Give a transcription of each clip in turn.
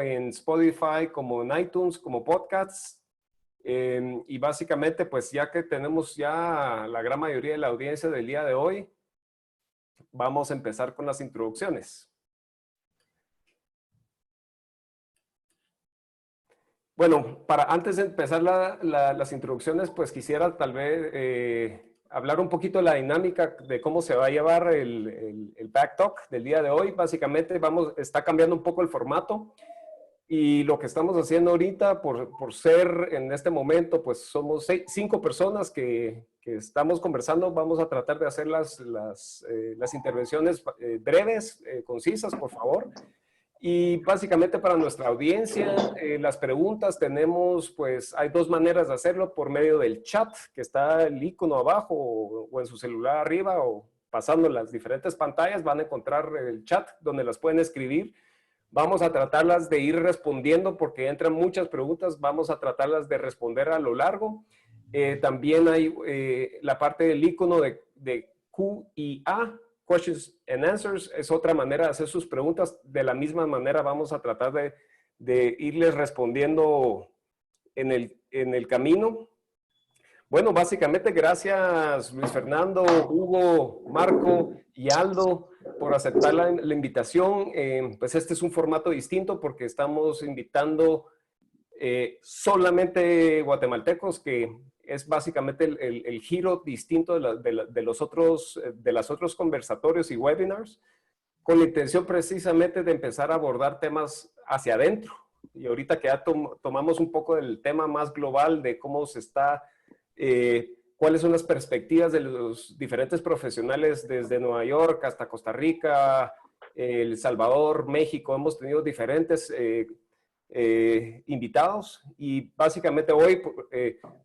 en Spotify, como en iTunes, como podcasts. Y básicamente, pues ya que tenemos ya la gran mayoría de la audiencia del día de hoy, vamos a empezar con las introducciones. Bueno, antes de empezar las introducciones, pues quisiera tal vez hablar un poquito de la dinámica de cómo se va a llevar el Back Talk del día de hoy. Básicamente está cambiando un poco el formato y lo que estamos haciendo ahorita, por ser en este momento, pues somos 5 personas que estamos conversando. Vamos a tratar de hacer las intervenciones breves, concisas, por favor. Y básicamente para nuestra audiencia, las preguntas tenemos, pues hay 2 maneras de hacerlo: por medio del chat, que está el icono abajo o en su celular arriba, o pasando las diferentes pantallas van a encontrar el chat donde las pueden escribir. Vamos a tratarlas de ir respondiendo porque entran muchas preguntas, vamos a tratarlas de responder a lo largo. También hay la parte del icono de Q y A, Questions and Answers, es otra manera de hacer sus preguntas. De la misma manera vamos a tratar de irles respondiendo en el camino. Bueno, básicamente gracias Luis Fernando, Hugo, Marco y Aldo por aceptar la invitación. Pues este es un formato distinto porque estamos invitando solamente guatemaltecos, que es básicamente el giro distinto de las otros conversatorios y webinars, con la intención precisamente de empezar a abordar temas hacia adentro. Y ahorita que ya tomamos un poco del tema más global de cómo se está, cuáles son las perspectivas de los diferentes profesionales desde Nueva York hasta Costa Rica, El Salvador, México. Hemos tenido diferentes invitados y básicamente hoy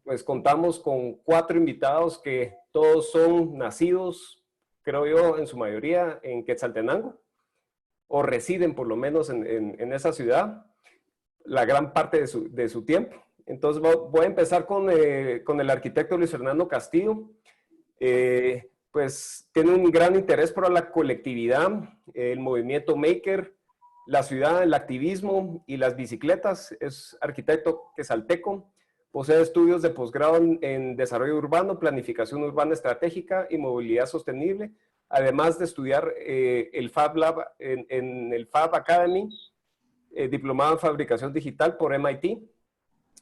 pues contamos con 4 invitados que todos son nacidos, creo yo, en su mayoría en Quetzaltenango, o residen por lo menos en esa ciudad la gran parte de su tiempo. Entonces voy a empezar con el arquitecto Luis Fernando Castillo. Pues tiene un gran interés por la colectividad, el movimiento maker, la ciudad, el activismo y las bicicletas. Es arquitecto quetzalteco, posee estudios de posgrado en desarrollo urbano, planificación urbana estratégica y movilidad sostenible, además de estudiar el Fab Lab en el Fab Academy, diplomado en fabricación digital por MIT,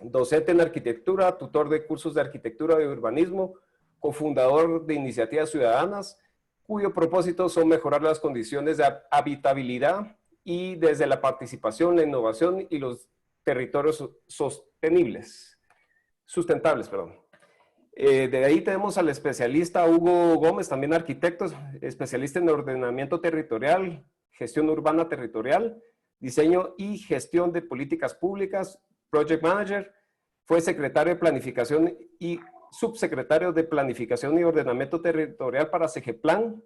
docente en arquitectura, tutor de cursos de arquitectura y urbanismo, cofundador de iniciativas ciudadanas, cuyo propósito son mejorar las condiciones de habitabilidad y desde la participación, la innovación y los territorios sustentables. De ahí tenemos al especialista Hugo Gómez, también arquitecto, especialista en ordenamiento territorial, gestión urbana territorial, diseño y gestión de políticas públicas, project manager, fue secretario de planificación y subsecretario de planificación y ordenamiento territorial para Segeplan.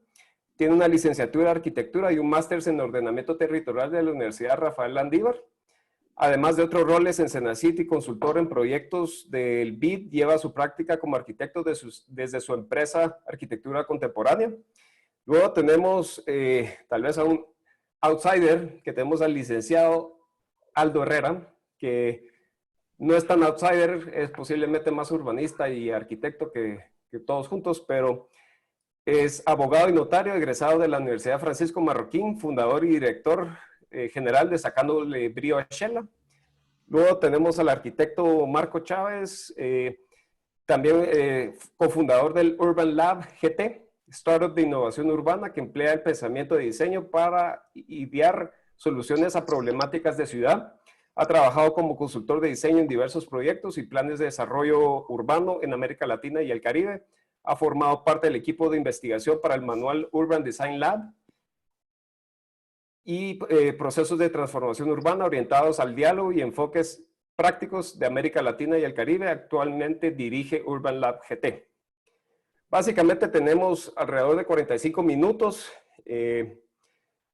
Tiene una licenciatura de arquitectura y un máster en ordenamiento territorial de la Universidad Rafael Landívar. Además de otros roles en Senacit y consultor en proyectos del BID, lleva su práctica como arquitecto desde su empresa Arquitectura Contemporánea. Luego tenemos tal vez a un outsider, que tenemos al licenciado Aldo Herrera, que no es tan outsider, es posiblemente más urbanista y arquitecto que todos juntos, pero es abogado y notario egresado de la Universidad Francisco Marroquín, fundador y director general de Sacándole Brío a Shela. Luego tenemos al arquitecto Marco Chávez, también cofundador del Urban Lab GT, startup de innovación urbana que emplea el pensamiento de diseño para idear soluciones a problemáticas de ciudad. Ha trabajado como consultor de diseño en diversos proyectos y planes de desarrollo urbano en América Latina y el Caribe. Ha formado parte del equipo de investigación para el manual Urban Design Lab y procesos de transformación urbana orientados al diálogo y enfoques prácticos de América Latina y el Caribe. Actualmente dirige Urban Lab GT. Básicamente tenemos alrededor de 45 minutos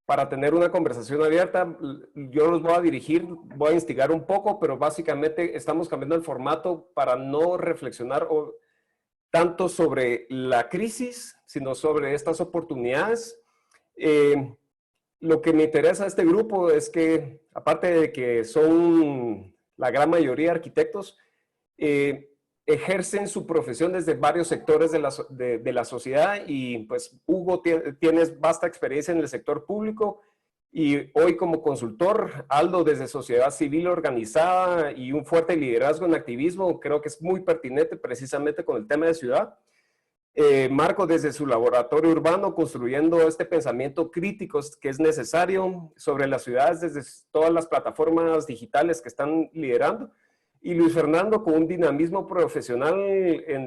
para tener una conversación abierta. Yo los voy a dirigir, voy a instigar un poco, pero básicamente estamos cambiando el formato para no reflexionar tanto sobre la crisis, sino sobre estas oportunidades. lo que me interesa de este grupo es que, aparte de que son la gran mayoría arquitectos, ejercen su profesión desde varios sectores de la sociedad y pues Hugo tienes vasta experiencia en el sector público y hoy como consultor, Aldo desde sociedad civil organizada y un fuerte liderazgo en activismo, creo que es muy pertinente precisamente con el tema de ciudad. Marco desde su laboratorio urbano construyendo este pensamiento crítico que es necesario sobre las ciudades desde todas las plataformas digitales que están liderando. Y Luis Fernando con un dinamismo profesional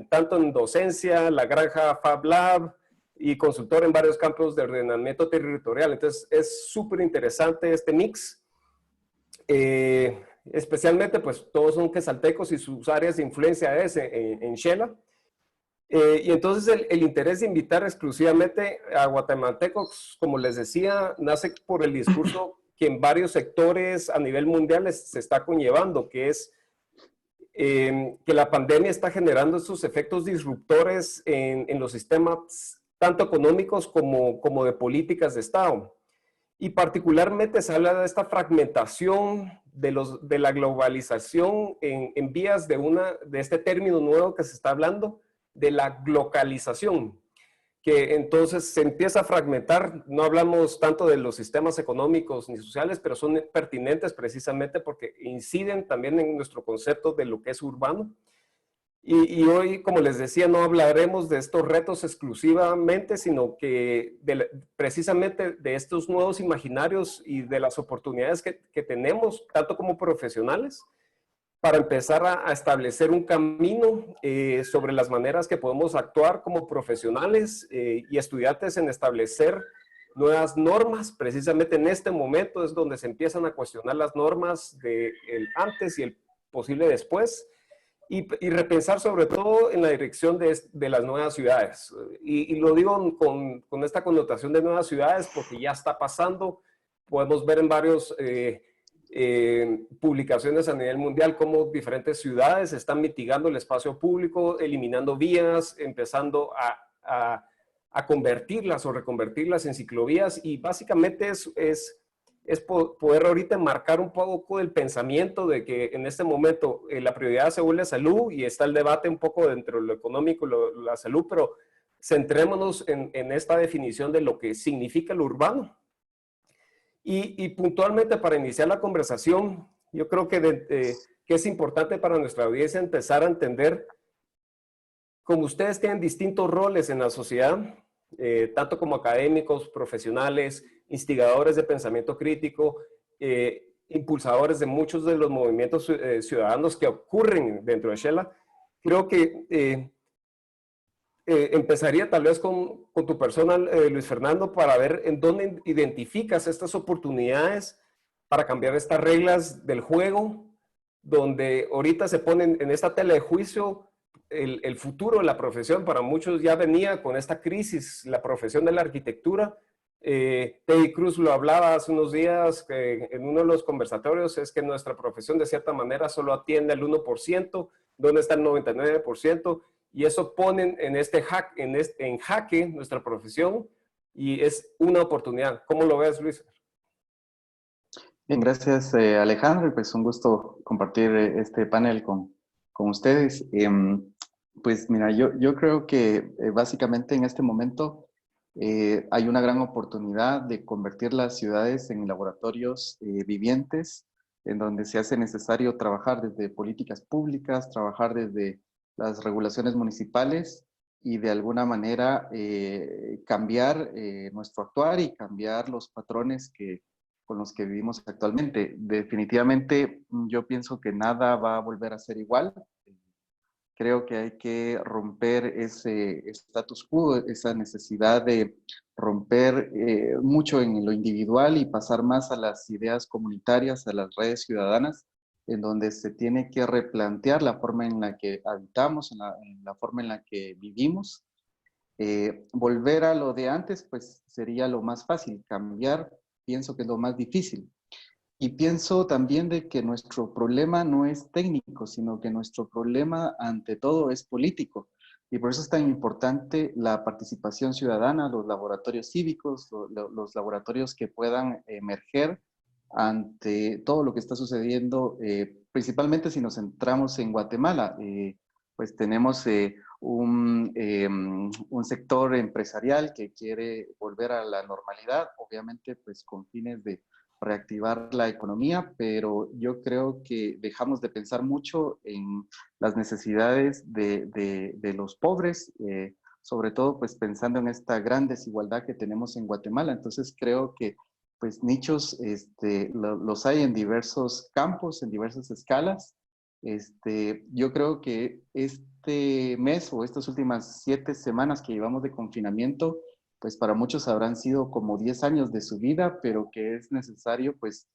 tanto en docencia, la granja Fab Lab y consultor en varios campos de ordenamiento territorial. Entonces es súper interesante este mix. Especialmente pues todos son quesaltecos y sus áreas de influencia es en Xela. Y entonces el interés de invitar exclusivamente a guatemaltecos, como les decía, nace por el discurso que en varios sectores a nivel mundial se está conllevando, que es que la pandemia está generando estos efectos disruptores en los sistemas tanto económicos como de políticas de Estado. Y particularmente se habla de esta fragmentación de la globalización en vías de este término nuevo que se está hablando, de la glocalización, que entonces se empieza a fragmentar. No hablamos tanto de los sistemas económicos ni sociales, pero son pertinentes precisamente porque inciden también en nuestro concepto de lo que es urbano. Y hoy, como les decía, no hablaremos de estos retos exclusivamente, sino que precisamente de estos nuevos imaginarios y de las oportunidades que tenemos, tanto como profesionales, para empezar a establecer un camino sobre las maneras que podemos actuar como profesionales y estudiantes en establecer nuevas normas. Precisamente en este momento es donde se empiezan a cuestionar las normas del antes y el posible después y repensar sobre todo en la dirección de las nuevas ciudades. Y lo digo con esta connotación de nuevas ciudades porque ya está pasando. Podemos ver en varios publicaciones a nivel mundial cómo diferentes ciudades están mitigando el espacio público, eliminando vías, empezando a convertirlas o reconvertirlas en ciclovías, y básicamente es poder ahorita marcar un poco el pensamiento de que en este momento la prioridad se vuelve salud y está el debate un poco dentro de lo económico y la salud, pero centrémonos en esta definición de lo que significa lo urbano. Y puntualmente para iniciar la conversación, yo creo que es importante para nuestra audiencia empezar a entender, como ustedes tienen distintos roles en la sociedad, tanto como académicos, profesionales, instigadores de pensamiento crítico, impulsadores de muchos de los movimientos ciudadanos que ocurren dentro de Xela, creo que empezaría tal vez con tu persona, Luis Fernando, para ver en dónde identificas estas oportunidades para cambiar estas reglas del juego, donde ahorita se ponen en esta tela de juicio el futuro de la profesión. Para muchos ya venía con esta crisis, la profesión de la arquitectura. Teddy Cruz lo hablaba hace unos días en uno de los conversatorios, es que nuestra profesión de cierta manera solo atiende al 1%, ¿dónde está el 99%? Y eso pone en jaque nuestra profesión y es una oportunidad. ¿Cómo lo ves, Luis? Bien, gracias Alejandro, pues un gusto compartir este panel con ustedes. Pues mira, yo creo que básicamente en este momento hay una gran oportunidad de convertir las ciudades en laboratorios vivientes, en donde se hace necesario trabajar desde políticas públicas, trabajar desde las regulaciones municipales y de alguna manera cambiar nuestro actuar y cambiar los patrones con los que vivimos actualmente. Definitivamente yo pienso que nada va a volver a ser igual. Creo que hay que romper ese status quo, esa necesidad de romper mucho en lo individual y pasar más a las ideas comunitarias, a las redes ciudadanas, en donde se tiene que replantear la forma en la que habitamos, en la forma en la que vivimos. Volver a lo de antes, pues sería lo más fácil. Cambiar, pienso que es lo más difícil. Y pienso también de que nuestro problema no es técnico, sino que nuestro problema ante todo es político. Y por eso es tan importante la participación ciudadana, los laboratorios cívicos, los laboratorios que puedan emerger ante todo lo que está sucediendo, principalmente si nos centramos en Guatemala. Pues tenemos un sector empresarial que quiere volver a la normalidad, obviamente pues con fines de reactivar la economía, pero yo creo que dejamos de pensar mucho en las necesidades de los pobres, sobre todo pues pensando en esta gran desigualdad que tenemos en Guatemala. Entonces creo que pues nichos los hay en diversos campos, en diversas escalas. Yo creo que este mes o estas últimas 7 semanas que llevamos de confinamiento, pues para muchos habrán sido como 10 años de su vida, pero que es necesario pues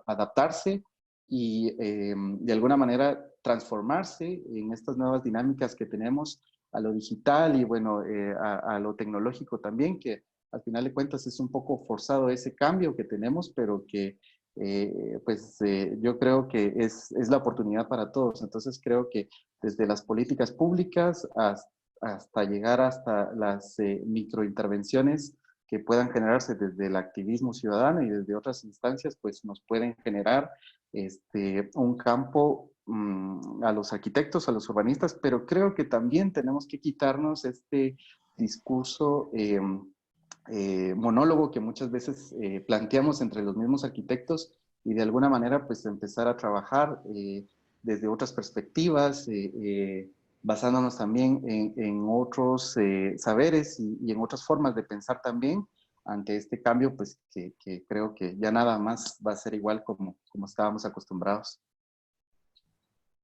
adaptarse y de alguna manera transformarse en estas nuevas dinámicas que tenemos a lo digital y bueno, a lo tecnológico también, que al final de cuentas es un poco forzado ese cambio que tenemos, pero que yo creo que es la oportunidad para todos. Entonces creo que desde las políticas públicas hasta llegar hasta las microintervenciones que puedan generarse desde el activismo ciudadano y desde otras instancias, pues nos pueden generar un campo a los arquitectos, a los urbanistas, pero creo que también tenemos que quitarnos este discurso monólogo que muchas veces planteamos entre los mismos arquitectos y de alguna manera pues empezar a trabajar desde otras perspectivas, basándonos también en otros saberes y en otras formas de pensar también ante este cambio, pues que creo que ya nada más va a ser igual como estábamos acostumbrados.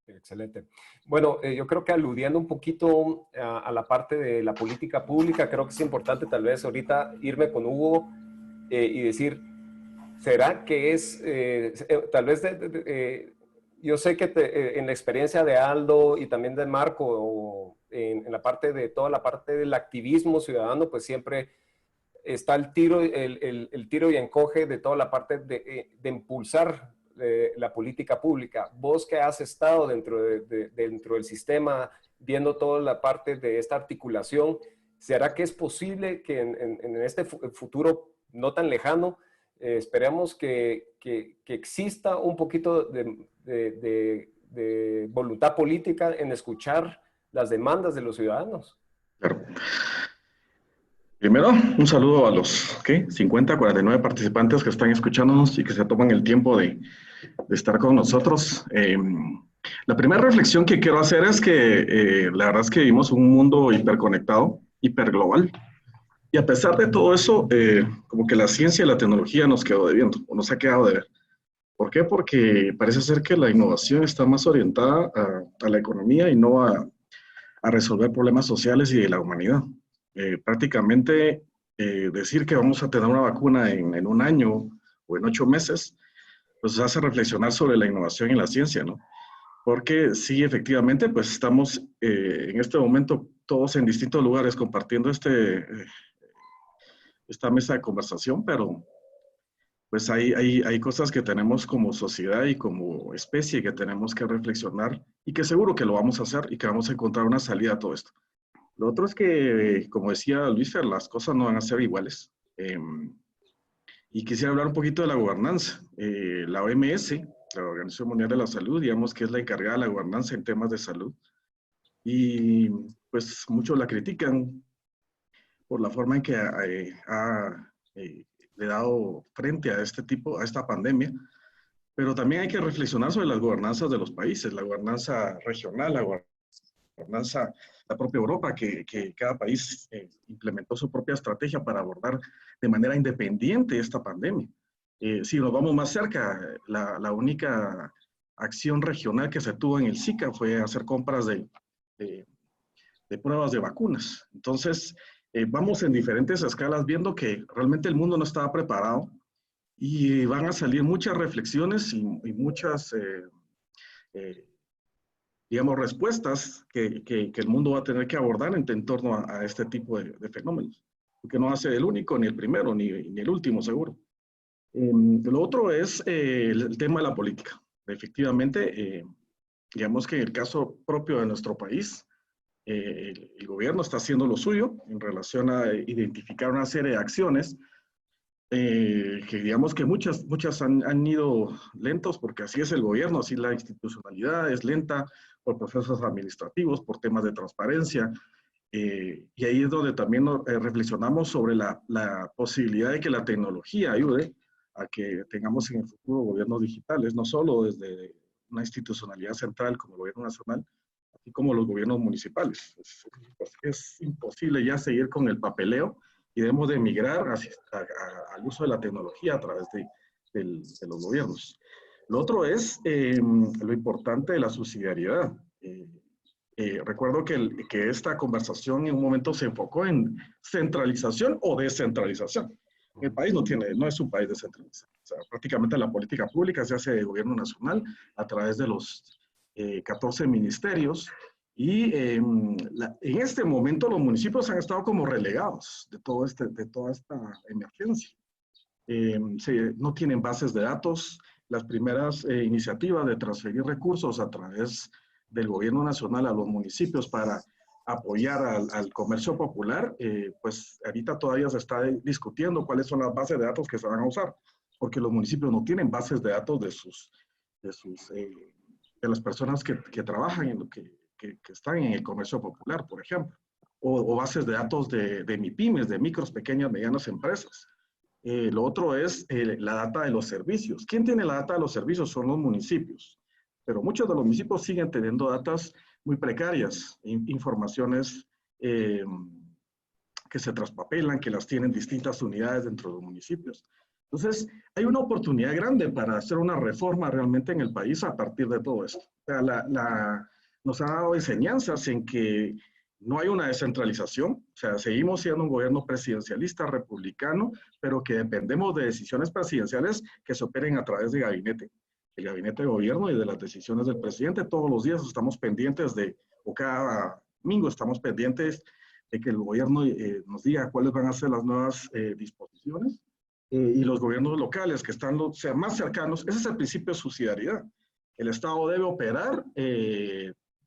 Excelente. Bueno, yo creo que aludiendo un poquito a la parte de la política pública, creo que es importante tal vez ahorita irme con Hugo y decir, ¿será que es, tal vez, yo sé que en la experiencia de Aldo y también de Marco, en la parte de toda la parte del activismo ciudadano, pues siempre está el tiro, el tiro y encoge de toda la parte de impulsar la política pública. Vos que has estado dentro del sistema, viendo toda la parte de esta articulación, ¿será que es posible que en este futuro no tan lejano, esperemos que exista un poquito de voluntad política en escuchar las demandas de los ciudadanos? Claro. Primero, un saludo a los 50, 49 participantes que están escuchándonos y que se toman el tiempo de estar con nosotros. La primera reflexión que quiero hacer es que la verdad es que vivimos un mundo hiperconectado, hiperglobal, y a pesar de todo eso, como que la ciencia y la tecnología nos quedó debiendo, o nos ha quedado de ver. ¿Por qué? Porque parece ser que la innovación está más orientada a la economía y no a resolver problemas sociales y de la humanidad. Prácticamente decir que vamos a tener una vacuna en un año o en 8 meses, pues hace reflexionar sobre la innovación y la ciencia, ¿no? Porque sí, efectivamente, pues estamos en este momento todos en distintos lugares compartiendo esta mesa de conversación, pero pues hay cosas que tenemos como sociedad y como especie que tenemos que reflexionar y que seguro que lo vamos a hacer y que vamos a encontrar una salida a todo esto. Lo otro es que, como decía Luis Fer, las cosas no van a ser iguales. Y quisiera hablar un poquito de la gobernanza. La OMS, la Organización Mundial de la Salud, digamos que es la encargada de la gobernanza en temas de salud. Y pues muchos la critican por la forma en que le dado frente a a esta pandemia. Pero también hay que reflexionar sobre las gobernanzas de los países, la gobernanza regional, la gobernanza, la propia Europa, que cada país implementó su propia estrategia para abordar de manera independiente esta pandemia. Si nos vamos más cerca, la única acción regional que se tuvo en el Zika fue hacer compras de pruebas de vacunas. Entonces, vamos en diferentes escalas viendo que realmente el mundo no estaba preparado y van a salir muchas reflexiones y muchas digamos, respuestas que el mundo va a tener que abordar en torno a este tipo de fenómenos. Porque no va a ser el único, ni el primero, ni el último, seguro. Lo otro es el tema de la política. Efectivamente, digamos que en el caso propio de nuestro país, el gobierno está haciendo lo suyo en relación a identificar una serie de acciones que digamos que muchas han ido lentos porque así es el gobierno, así la institucionalidad es lenta por procesos administrativos, por temas de transparencia. Y ahí es donde también reflexionamos sobre la posibilidad de que la tecnología ayude a que tengamos en el futuro gobiernos digitales, no solo desde una institucionalidad central como el gobierno nacional, así como los gobiernos municipales. Es imposible ya seguir con el papeleo y debemos de migrar al uso de la tecnología a través de los gobiernos. Lo otro es lo importante de la subsidiariedad. Recuerdo que esta conversación en un momento se enfocó en centralización o descentralización. El país no es un país descentralizado. O sea, prácticamente la política pública se hace de gobierno nacional a través de los 14 ministerios y en este momento los municipios han estado como relegados de toda esta emergencia. No tienen bases de datos. Las primeras iniciativas de transferir recursos a través del gobierno nacional a los municipios para apoyar al comercio popular, pues ahorita todavía se está discutiendo cuáles son las bases de datos que se van a usar, porque los municipios no tienen bases de datos de las personas que trabajan, que están en el comercio popular, por ejemplo, o bases de datos de MIPYMES, de micros, pequeñas, medianas empresas. Lo otro es la data de los servicios. ¿Quién tiene la data de los servicios? Son los municipios. Pero muchos de los municipios siguen teniendo datas muy precarias, informaciones que se traspapelan, que las tienen distintas unidades dentro de los municipios. Entonces, hay una oportunidad grande para hacer una reforma realmente en el país a partir de todo esto. O sea, nos ha dado enseñanzas en que no hay una descentralización, o sea, seguimos siendo un gobierno presidencialista, republicano, pero que dependemos de decisiones presidenciales que se operen a través de gabinete. El gabinete de gobierno y de las decisiones del presidente. Todos los días estamos pendientes o cada domingo estamos pendientes de que el gobierno nos diga cuáles van a ser las nuevas disposiciones y los gobiernos locales que están más cercanos. Ese es el principio de subsidiariedad. El Estado debe operar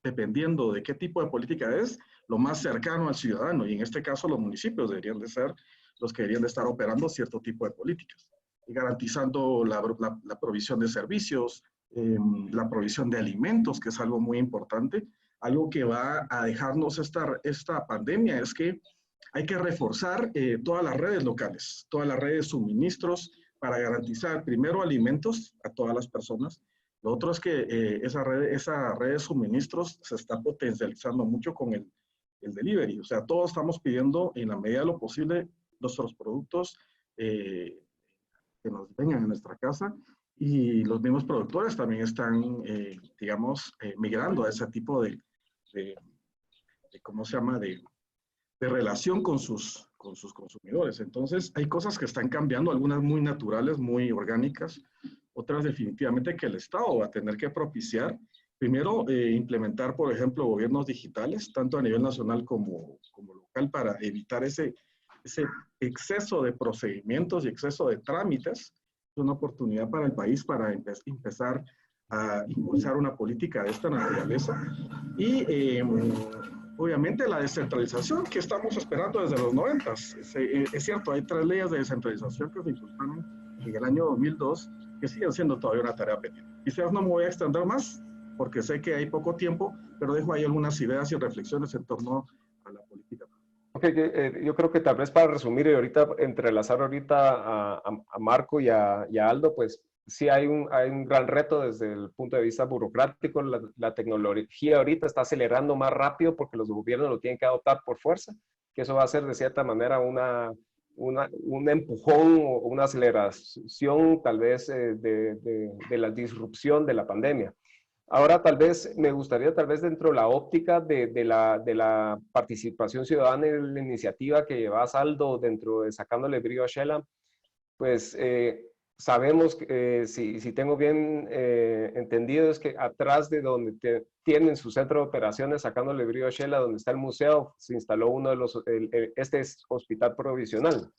dependiendo de qué tipo de política es, lo más cercano al ciudadano, y en este caso los municipios deberían de ser los que deberían de estar operando cierto tipo de políticas, y garantizando la provisión de servicios, la provisión de alimentos, que es algo muy importante. Algo que va a dejarnos esta pandemia es que hay que reforzar todas las redes locales, todas las redes de suministros para garantizar primero alimentos a todas las personas. Lo otro es que esa red de suministros se está potencializando mucho con el delivery. O sea, todos estamos pidiendo en la medida de lo posible nuestros productos que nos vengan a nuestra casa, y los mismos productores también están, digamos, migrando a ese tipo de ¿cómo se llama?, de relación con sus consumidores. Entonces, hay cosas que están cambiando, algunas muy naturales, muy orgánicas, otras definitivamente que el Estado va a tener que propiciar. Primero, implementar, por ejemplo, gobiernos digitales, tanto a nivel nacional como local, para evitar ese exceso de procedimientos y exceso de trámites. Es una oportunidad para el país para empezar a impulsar una política de esta naturaleza. Y obviamente la descentralización que estamos esperando desde los 90. Es cierto, hay 3 leyes de descentralización que se impulsaron en el año 2002 que siguen siendo todavía una tarea pendiente. Quizás no me voy a extender más porque sé que hay poco tiempo, pero dejo ahí algunas ideas y reflexiones en torno a la política. Okay, yo creo que tal vez para resumir y ahorita entrelazar ahorita a Marco y a Aldo, pues sí hay un gran reto desde el punto de vista burocrático. La tecnología ahorita está acelerando más rápido porque los gobiernos lo tienen que adoptar por fuerza, que eso va a ser de cierta manera un empujón o una aceleración tal vez de la disrupción de la pandemia. Ahora tal vez me gustaría dentro de la óptica de la participación ciudadana y la iniciativa que llevas, Aldo, dentro de Sacándole Brío a Shela, pues sabemos, si tengo bien entendido, es que atrás de donde tienen su centro de operaciones Sacándole Brío a Shela, donde está el museo, se instaló uno de este es hospital provisional.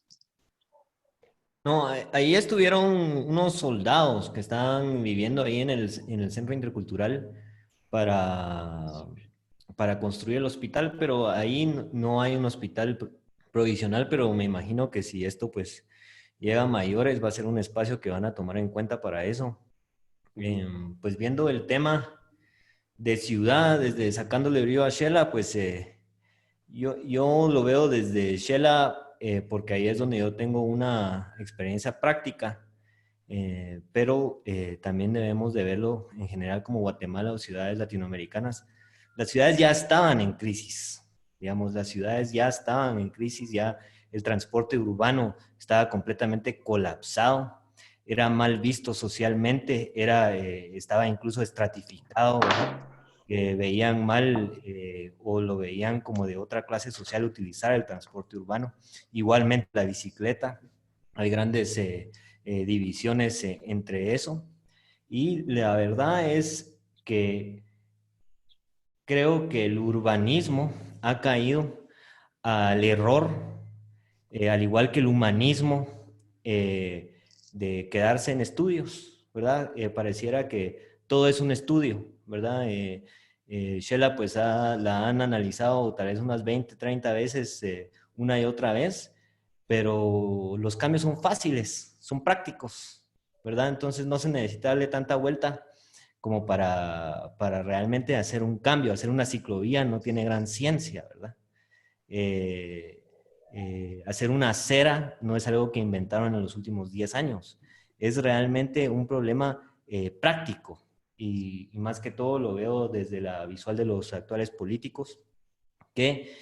No, ahí estuvieron unos soldados que estaban viviendo ahí en el centro intercultural para para construir el hospital, pero ahí no hay un hospital provisional, pero me imagino que si esto pues llega a mayores, va a ser un espacio que van a tomar en cuenta para eso. Pues viendo el tema de ciudad, desde sacándole brío a Shela, pues yo lo veo desde Shela porque ahí es donde yo tengo una experiencia práctica, pero también debemos de verlo en general como Guatemala o ciudades latinoamericanas. Las ciudades ya estaban en crisis, digamos, las ciudades ya estaban en crisis, ya el transporte urbano estaba completamente colapsado, era mal visto socialmente, estaba incluso estratificado, ¿verdad? Veían mal o lo veían como de otra clase social utilizar el transporte urbano. Igualmente la bicicleta, hay grandes divisiones entre eso. Y la verdad es que creo que el urbanismo ha caído al error, al igual que el humanismo, de quedarse en estudios, ¿verdad? Pareciera que todo es un estudio, ¿verdad? Shela pues la han analizado tal vez unas 20, 30 veces, una y otra vez, pero los cambios son fáciles, son prácticos, ¿verdad? Entonces no se necesita darle tanta vuelta como para realmente hacer un cambio, hacer una ciclovía no tiene gran ciencia, ¿verdad? Hacer una acera no es algo que inventaron en los últimos 10 años, es realmente un problema práctico y más que todo lo veo desde la visual de los actuales políticos que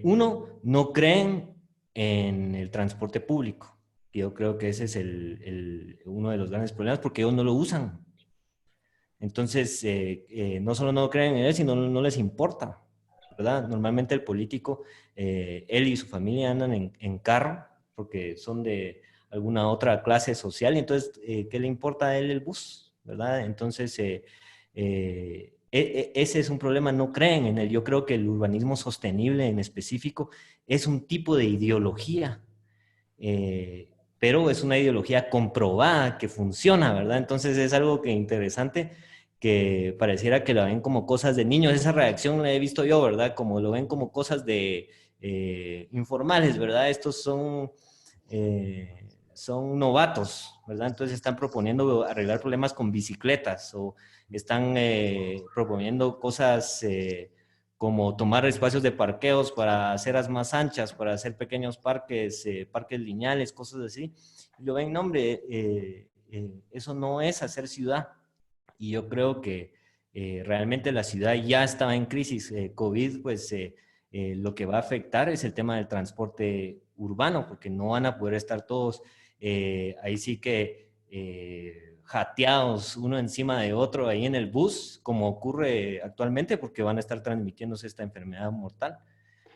uno, no creen en el transporte público. Yo creo que ese es uno de los grandes problemas porque ellos no lo usan. Entonces, no solo no creen en él, sino no les importa, ¿verdad? Normalmente el político, él y su familia andan en carro porque son de alguna otra clase social y entonces, ¿qué le importa a él el bus? ¿Verdad? Entonces, ese es un problema, no creen en él. Yo creo que el urbanismo sostenible en específico es un tipo de ideología, pero es una ideología comprobada que funciona, ¿verdad? Entonces es algo que interesante que pareciera que lo ven como cosas de niños. Esa reacción la he visto yo, ¿verdad? Como lo ven como cosas de informales, ¿verdad? Estos son novatos, ¿verdad? Entonces están proponiendo arreglar problemas con bicicletas o están proponiendo cosas como tomar espacios de parqueos para aceras más anchas, para hacer pequeños parques, parques lineales, cosas así. Y lo ven, no, hombre, eso no es hacer ciudad. Y yo creo que realmente la ciudad ya estaba en crisis. COVID, pues lo que va a afectar es el tema del transporte urbano, porque no van a poder estar todos ahí sí que jateados uno encima de otro ahí en el bus, como ocurre actualmente, porque van a estar transmitiéndose esta enfermedad mortal.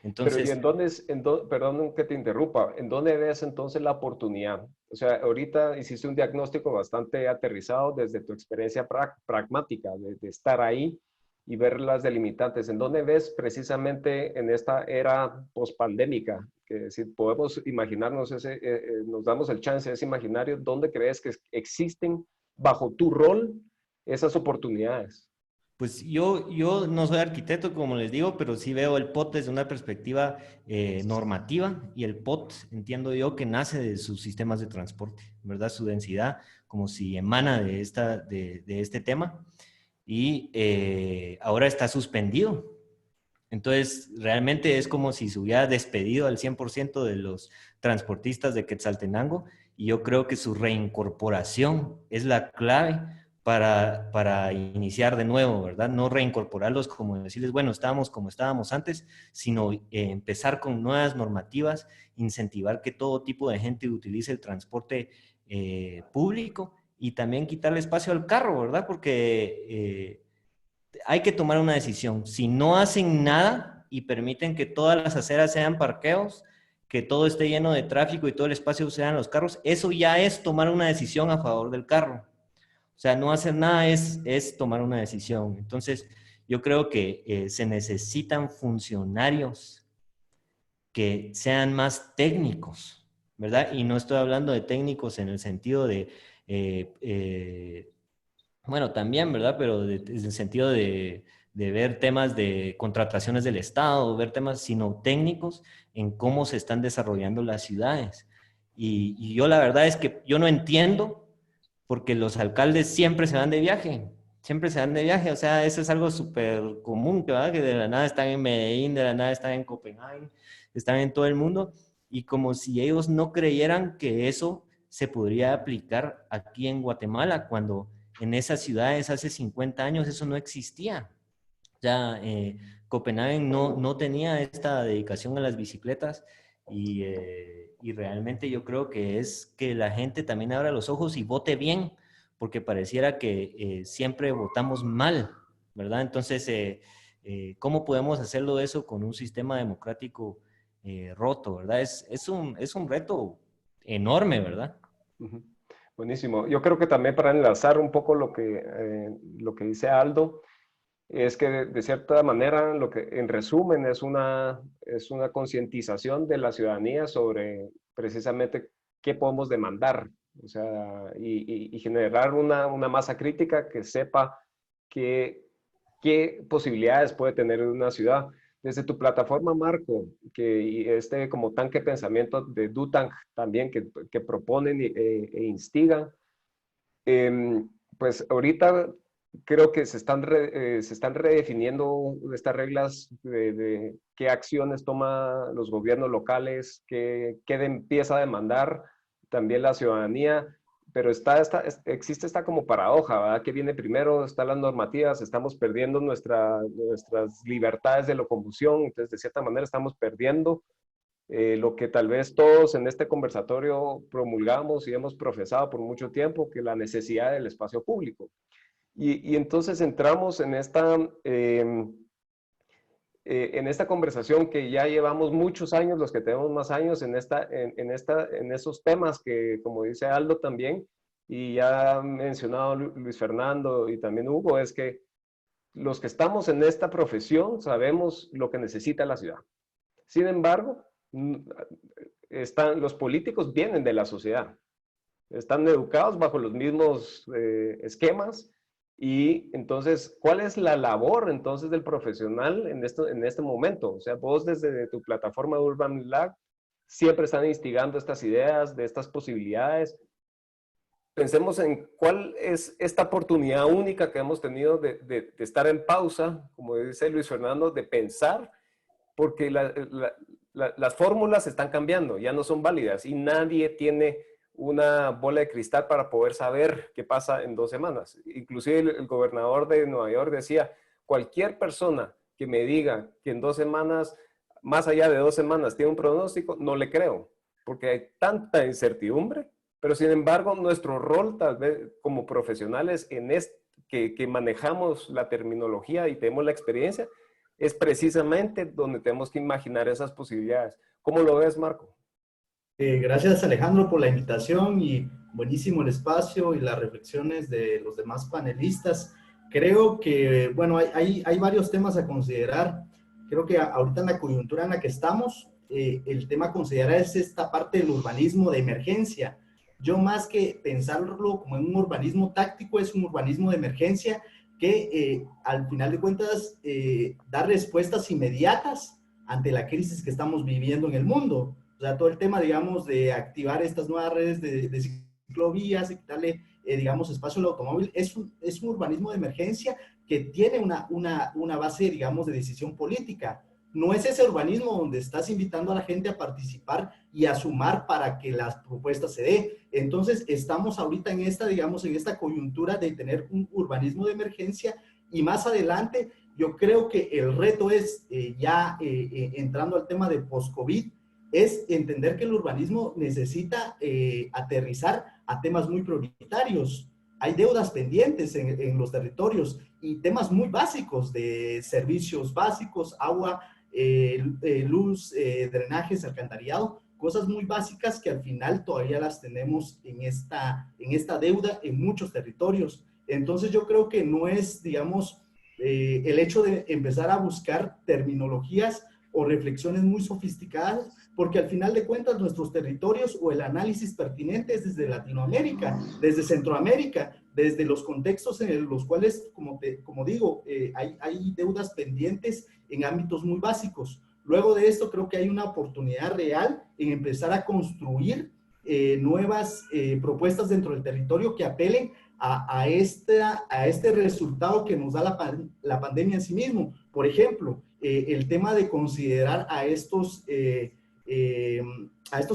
Pero ¿y Entonces, perdón que te interrumpa, ¿en dónde ves entonces la oportunidad? O sea, ahorita hiciste un diagnóstico bastante aterrizado desde tu experiencia pragmática, de estar ahí y ver las delimitantes. ¿En dónde ves precisamente en esta era pospandémica? Que si podemos imaginarnos nos damos el chance, ese imaginario, ¿dónde crees que existen bajo tu rol esas oportunidades? pues yo no soy arquitecto, como les digo, pero sí veo el POT desde una perspectiva normativa y el POT entiendo yo que nace de sus sistemas de transporte, ¿verdad? Su densidad, como si emana de este tema y ahora está suspendido. Entonces, realmente es como si se hubiera despedido al 100% de los transportistas de Quetzaltenango y yo creo que su reincorporación es la clave para iniciar de nuevo, ¿verdad? No reincorporarlos como decirles, bueno, estábamos como estábamos antes, sino empezar con nuevas normativas, incentivar que todo tipo de gente utilice el transporte público y también quitarle espacio al carro, ¿verdad? Porque hay que tomar una decisión. Si no hacen nada y permiten que todas las aceras sean parqueos, que todo esté lleno de tráfico y todo el espacio sean los carros, eso ya es tomar una decisión a favor del carro. O sea, no hacer nada es tomar una decisión. Entonces, yo creo que se necesitan funcionarios que sean más técnicos, ¿verdad? Y no estoy hablando de técnicos en el sentido de bueno, también, ¿verdad? Pero desde el sentido ver temas de contrataciones del Estado, ver temas sino técnicos en cómo se están desarrollando las ciudades. Y yo la verdad es que yo no entiendo porque los alcaldes siempre se van de viaje. Siempre se van de viaje, o sea, eso es algo súper común, ¿verdad? Que de la nada están en Medellín, de la nada están en Copenhague, están en todo el mundo, y como si ellos no creyeran que eso se podría aplicar aquí en Guatemala, cuando en esas ciudades hace 50 años eso no existía. O sea, Copenhague no tenía esta dedicación a las bicicletas y realmente yo creo que es que la gente también abra los ojos y vote bien, porque pareciera que siempre votamos mal, ¿verdad? Entonces, ¿cómo podemos hacerlo eso con un sistema democrático roto, ¿verdad? Es un reto enorme, ¿verdad? Ujú. Buenísimo. Yo creo que también para enlazar un poco lo que dice Aldo, es que de cierta manera, lo que en resumen es una concientización de la ciudadanía sobre precisamente qué podemos demandar, o sea, y generar una masa crítica que sepa qué posibilidades puede tener una ciudad. Desde tu plataforma, Marco, que como tanque de pensamiento de DUTANK también, que proponen e instigan, pues ahorita creo que se están redefiniendo estas reglas de qué acciones toma los gobiernos locales, qué empieza a demandar también la ciudadanía, pero existe esta como paradoja, ¿verdad? ¿Qué viene primero? Están las normativas, estamos perdiendo nuestras libertades de locomoción, entonces de cierta manera estamos perdiendo lo que tal vez todos en este conversatorio promulgamos y hemos profesado por mucho tiempo, que la necesidad del espacio público. Y entonces entramos en esta conversación que ya llevamos muchos años, los que tenemos más años, en esos temas que, como dice Aldo también, y ya ha mencionado Luis Fernando y también Hugo, es que los que estamos en esta profesión sabemos lo que necesita la ciudad. Sin embargo, los políticos vienen de la sociedad, están educados bajo los mismos esquemas, y entonces, ¿cuál es la labor entonces del profesional en este momento? O sea, vos desde tu plataforma de Urban Lab siempre están instigando estas ideas, de estas posibilidades. Pensemos en cuál es esta oportunidad única que hemos tenido de estar en pausa, como dice Luis Fernando, de pensar, porque las fórmulas están cambiando, ya no son válidas y nadie tiene una bola de cristal para poder saber qué pasa en 2 semanas. Inclusive el gobernador de Nueva York decía, cualquier persona que me diga que en 2 semanas, más allá de 2 semanas, tiene un pronóstico, no le creo, porque hay tanta incertidumbre, pero sin embargo nuestro rol tal vez como profesionales que manejamos la terminología y tenemos la experiencia, es precisamente donde tenemos que imaginar esas posibilidades. ¿Cómo lo ves, Marco? Gracias, Alejandro, por la invitación y buenísimo el espacio y las reflexiones de los demás panelistas. Creo que, bueno, hay varios temas a considerar. Creo que ahorita en la coyuntura en la que estamos, el tema a considerar es esta parte del urbanismo de emergencia. Yo más que pensarlo como en un urbanismo táctico, es un urbanismo de emergencia que al final de cuentas da respuestas inmediatas ante la crisis que estamos viviendo en el mundo. O sea, todo el tema, digamos, de activar estas nuevas redes de ciclovías, y quitarle, digamos, espacio al automóvil, es un urbanismo de emergencia que tiene una base, digamos, de decisión política. No es ese urbanismo donde estás invitando a la gente a participar y a sumar para que las propuestas se den. Entonces, estamos ahorita en esta coyuntura de tener un urbanismo de emergencia, y más adelante, yo creo que el reto es, entrando al tema de post-COVID, es entender que el urbanismo necesita aterrizar a temas muy prioritarios. Hay deudas pendientes en los territorios y temas muy básicos de servicios básicos, agua, luz, drenajes, alcantarillado, cosas muy básicas que al final todavía las tenemos en esta deuda en muchos territorios. Entonces yo creo que no es, digamos, el hecho de empezar a buscar terminologías o reflexiones muy sofisticadas, porque al final de cuentas nuestros territorios o el análisis pertinente es desde Latinoamérica, desde Centroamérica, desde los contextos en los cuales, como digo, hay deudas pendientes en ámbitos muy básicos. Luego de esto, creo que hay una oportunidad real en empezar a construir nuevas propuestas dentro del territorio que apelen a este resultado que nos da la pandemia en sí mismo. Por ejemplo, el tema de considerar a estos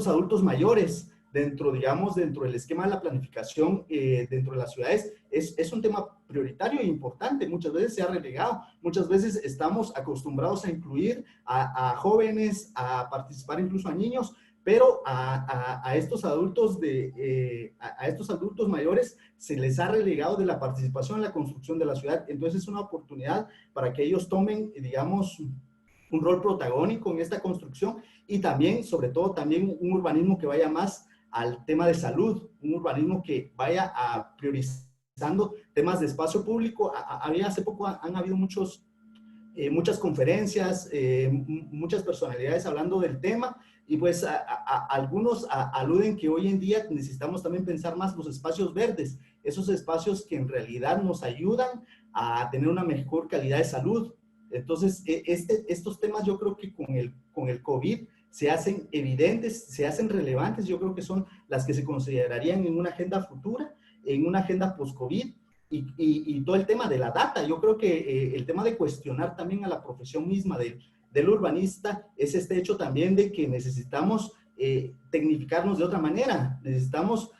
adultos mayores dentro del esquema de la planificación dentro de las ciudades, es un tema prioritario e importante. Muchas veces se ha relegado, muchas veces estamos acostumbrados a incluir a jóvenes, a participar incluso a niños, pero a estos adultos mayores se les ha relegado de la participación en la construcción de la ciudad. Entonces es una oportunidad para que ellos tomen, digamos, un rol protagónico en esta construcción, y también, sobre todo, también un urbanismo que vaya más al tema de salud, un urbanismo que vaya a priorizando temas de espacio público. Hace poco han habido muchas conferencias, muchas personalidades hablando del tema, y pues algunos aluden que hoy en día necesitamos también pensar más los espacios verdes, esos espacios que en realidad nos ayudan a tener una mejor calidad de salud. Entonces, estos temas yo creo que con el COVID se hacen evidentes, se hacen relevantes. Yo creo que son las que se considerarían en una agenda futura, en una agenda post-COVID, y todo el tema de la data. Yo creo que el tema de cuestionar también a la profesión misma del urbanista es este hecho también de que necesitamos tecnificarnos de otra manera. Necesitamos,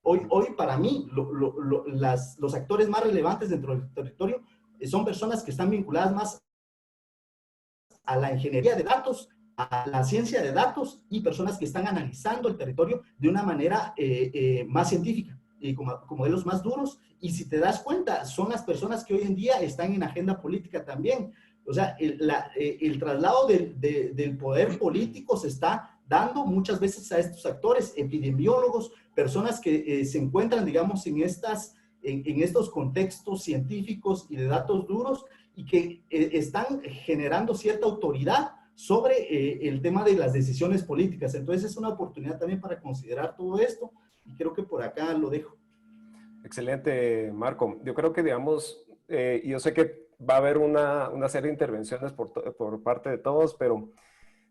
hoy para mí, los actores más relevantes dentro del territorio son personas que están vinculadas más a la ingeniería de datos, a la ciencia de datos, y personas que están analizando el territorio de una manera más científica y con modelos más duros. Y si te das cuenta, son las personas que hoy en día están en agenda política también. O sea, el traslado del poder político se está dando muchas veces a estos actores, epidemiólogos, personas que se encuentran, digamos, en estos contextos científicos y de datos duros, y que están generando cierta autoridad sobre el tema de las decisiones políticas. Entonces es una oportunidad también para considerar todo esto, y creo que por acá lo dejo. Excelente, Marco. Yo creo que, digamos, yo sé que va a haber una serie de intervenciones por parte de todos, pero,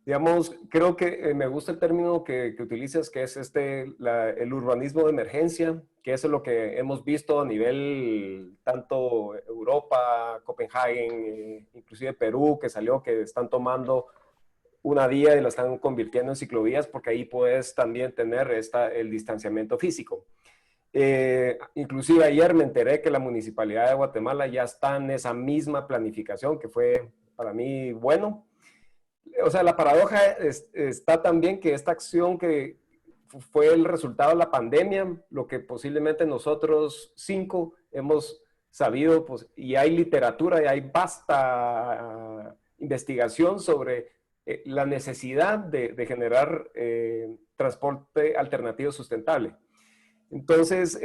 digamos, creo que me gusta el término que utilizas, que es el urbanismo de emergencia, que eso es lo que hemos visto a nivel tanto Europa, Copenhague, inclusive Perú, que salió, que están tomando una vía y la están convirtiendo en ciclovías, porque ahí puedes también tener el distanciamiento físico. Inclusive ayer me enteré que la Municipalidad de Guatemala ya está en esa misma planificación, que fue para mí bueno. O sea, la paradoja está también que esta acción que fue el resultado de la pandemia, lo que posiblemente nosotros 5 hemos sabido, pues, y hay literatura y hay vasta investigación sobre la necesidad de generar transporte alternativo sustentable. Entonces,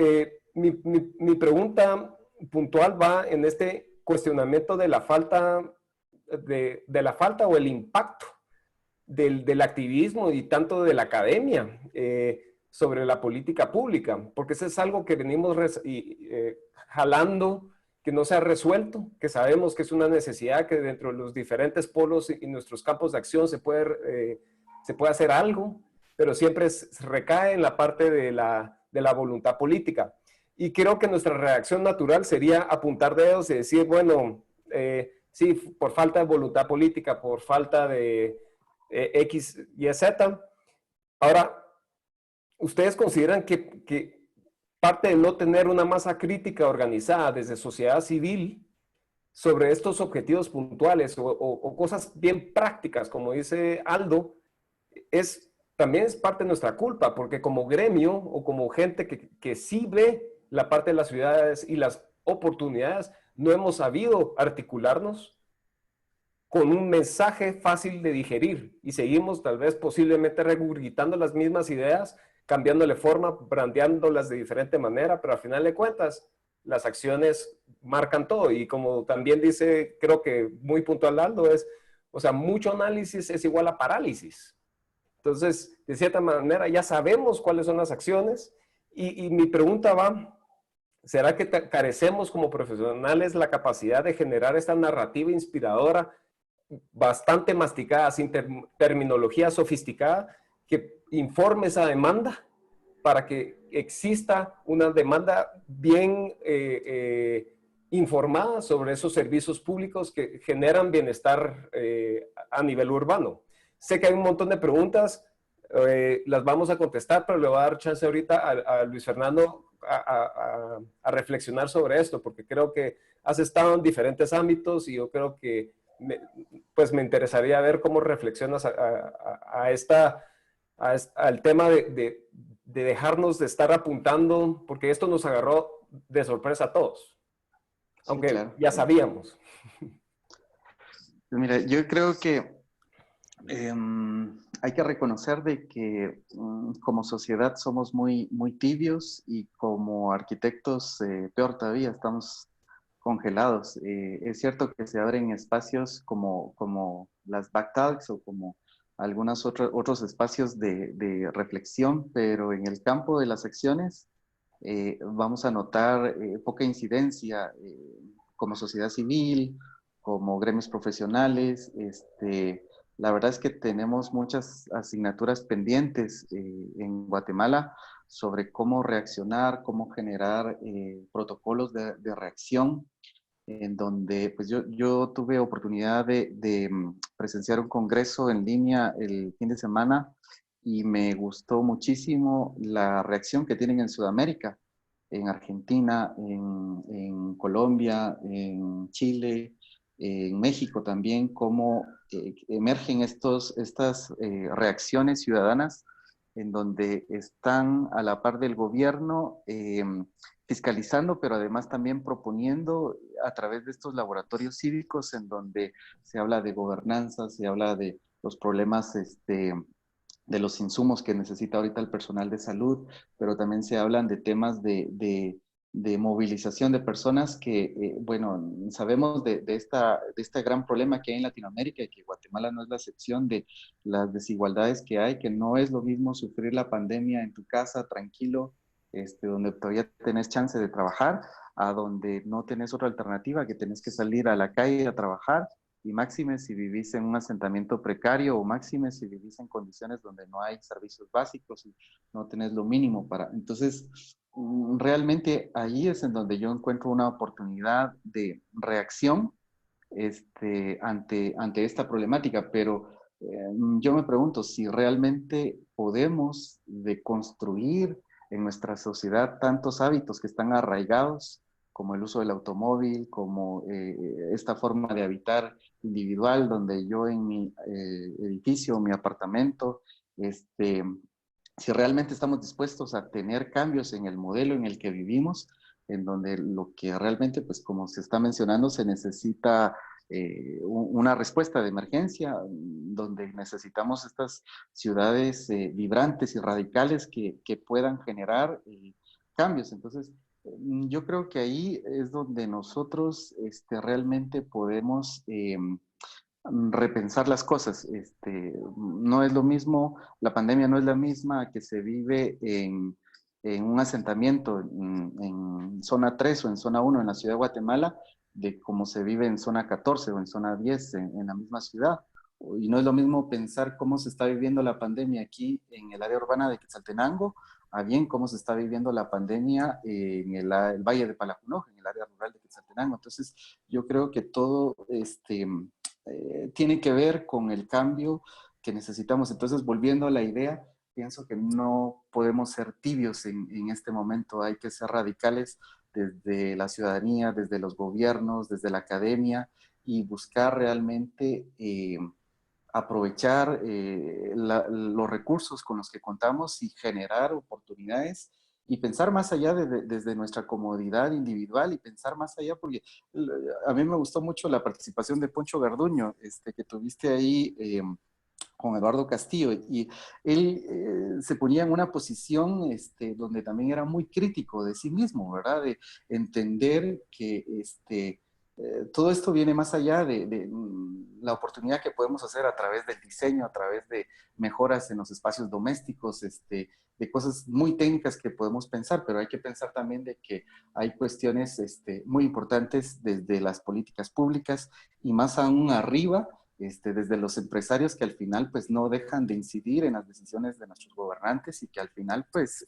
mi pregunta puntual va en este cuestionamiento de la falta o el impacto del activismo y tanto de la academia sobre la política pública, porque eso es algo que venimos jalando, que no se ha resuelto, que sabemos que es una necesidad, que dentro de los diferentes polos y nuestros campos de acción se puede hacer algo, pero siempre recae en la parte de la voluntad política. Y creo que nuestra reacción natural sería apuntar dedos y decir, bueno, sí, por falta de voluntad política, por falta de X, Y, Z. Ahora, ¿ustedes consideran que parte de no tener una masa crítica organizada desde sociedad civil sobre estos objetivos puntuales o cosas bien prácticas, como dice Aldo, también es parte de nuestra culpa? Porque como gremio o como gente que sí ve la parte de las ciudades y las oportunidades, no hemos sabido articularnos con un mensaje fácil de digerir, y seguimos tal vez posiblemente regurgitando las mismas ideas, cambiándole forma, brandeándolas de diferente manera, pero al final de cuentas las acciones marcan todo. Y como también dice, creo que muy puntual Aldo, o sea, mucho análisis es igual a parálisis. Entonces, de cierta manera ya sabemos cuáles son las acciones, y mi pregunta va ¿Será que carecemos como profesionales la capacidad de generar esta narrativa inspiradora, bastante masticada, sin terminología sofisticada, que informe esa demanda para que exista una demanda bien informada sobre esos servicios públicos que generan bienestar a nivel urbano? Sé que hay un montón de preguntas, las vamos a contestar, pero le voy a dar chance ahorita a Luis Fernando a reflexionar sobre esto, porque creo que has estado en diferentes ámbitos y yo creo que pues me interesaría ver cómo reflexionas al tema de dejarnos de estar apuntando, porque esto nos agarró de sorpresa a todos, aunque Sí, claro. ya sabíamos. Pues mira, yo creo que hay que reconocer de que como sociedad somos muy tibios y como arquitectos peor todavía, estamos congelados. Es cierto que se abren espacios como las backtalks o como algunos otros espacios de reflexión, pero en el campo de las acciones vamos a notar poca incidencia como sociedad civil, como gremios profesionales. La verdad es que tenemos muchas asignaturas pendientes en Guatemala sobre cómo reaccionar, cómo generar protocolos de reacción, en donde pues yo tuve oportunidad de presenciar un congreso en línea el fin de semana y me gustó muchísimo la reacción que tienen en Sudamérica, en Argentina, en Colombia, en Chile, en México también, cómo emergen estas reacciones ciudadanas en donde están a la par del gobierno, fiscalizando, pero además también proponiendo a través de estos laboratorios cívicos en donde se habla de gobernanza, se habla de los problemas de los insumos que necesita ahorita el personal de salud, pero también se hablan de temas de movilización de personas que, bueno, sabemos de este gran problema que hay en Latinoamérica y que Guatemala no es la excepción de las desigualdades que hay, que no es lo mismo sufrir la pandemia en tu casa tranquilo, donde todavía tenés chance de trabajar, a donde no tenés otra alternativa, que tenés que salir a la calle a trabajar, y máxime si vivís en un asentamiento precario o máxime si vivís en condiciones donde no hay servicios básicos y no tenés lo mínimo para... Entonces, realmente ahí es en donde yo encuentro una oportunidad de reacción ante esta problemática, pero yo me pregunto si realmente podemos deconstruir en nuestra sociedad tantos hábitos que están arraigados, como el uso del automóvil, como esta forma de habitar individual, donde yo en mi edificio, mi apartamento, si realmente estamos dispuestos a tener cambios en el modelo en el que vivimos, en donde lo que realmente, pues como se está mencionando, se necesita una respuesta de emergencia, donde necesitamos estas ciudades vibrantes y radicales que puedan generar cambios. Entonces, yo creo que ahí es donde nosotros realmente podemos repensar las cosas. No es lo mismo, la pandemia no es la misma que se vive en un asentamiento en zona 3 o en zona 1 en la ciudad de Guatemala, de cómo se vive en zona 14 o en zona 10 en la misma ciudad. Y no es lo mismo pensar cómo se está viviendo la pandemia aquí en el área urbana de Quetzaltenango, a bien cómo se está viviendo la pandemia en el Valle de Palajunoj, en el área rural de Quetzaltenango. Entonces, yo creo que todo tiene que ver con el cambio que necesitamos. Entonces, volviendo a la idea, pienso que no podemos ser tibios en este momento, hay que ser radicales desde la ciudadanía, desde los gobiernos, desde la academia y buscar realmente aprovechar los recursos con los que contamos y generar oportunidades y pensar más allá desde nuestra comodidad individual y pensar más allá, porque a mí me gustó mucho la participación de Poncho Garduño, que tuviste ahí con Eduardo Castillo, y él se ponía en una posición donde también era muy crítico de sí mismo, ¿verdad? De entender que todo esto viene más allá la oportunidad que podemos hacer a través del diseño, a través de mejoras en los espacios domésticos, de cosas muy técnicas que podemos pensar, pero hay que pensar también de que hay cuestiones muy importantes desde las políticas públicas y más aún arriba, desde los empresarios que al final pues no dejan de incidir en las decisiones de nuestros gobernantes y que al final pues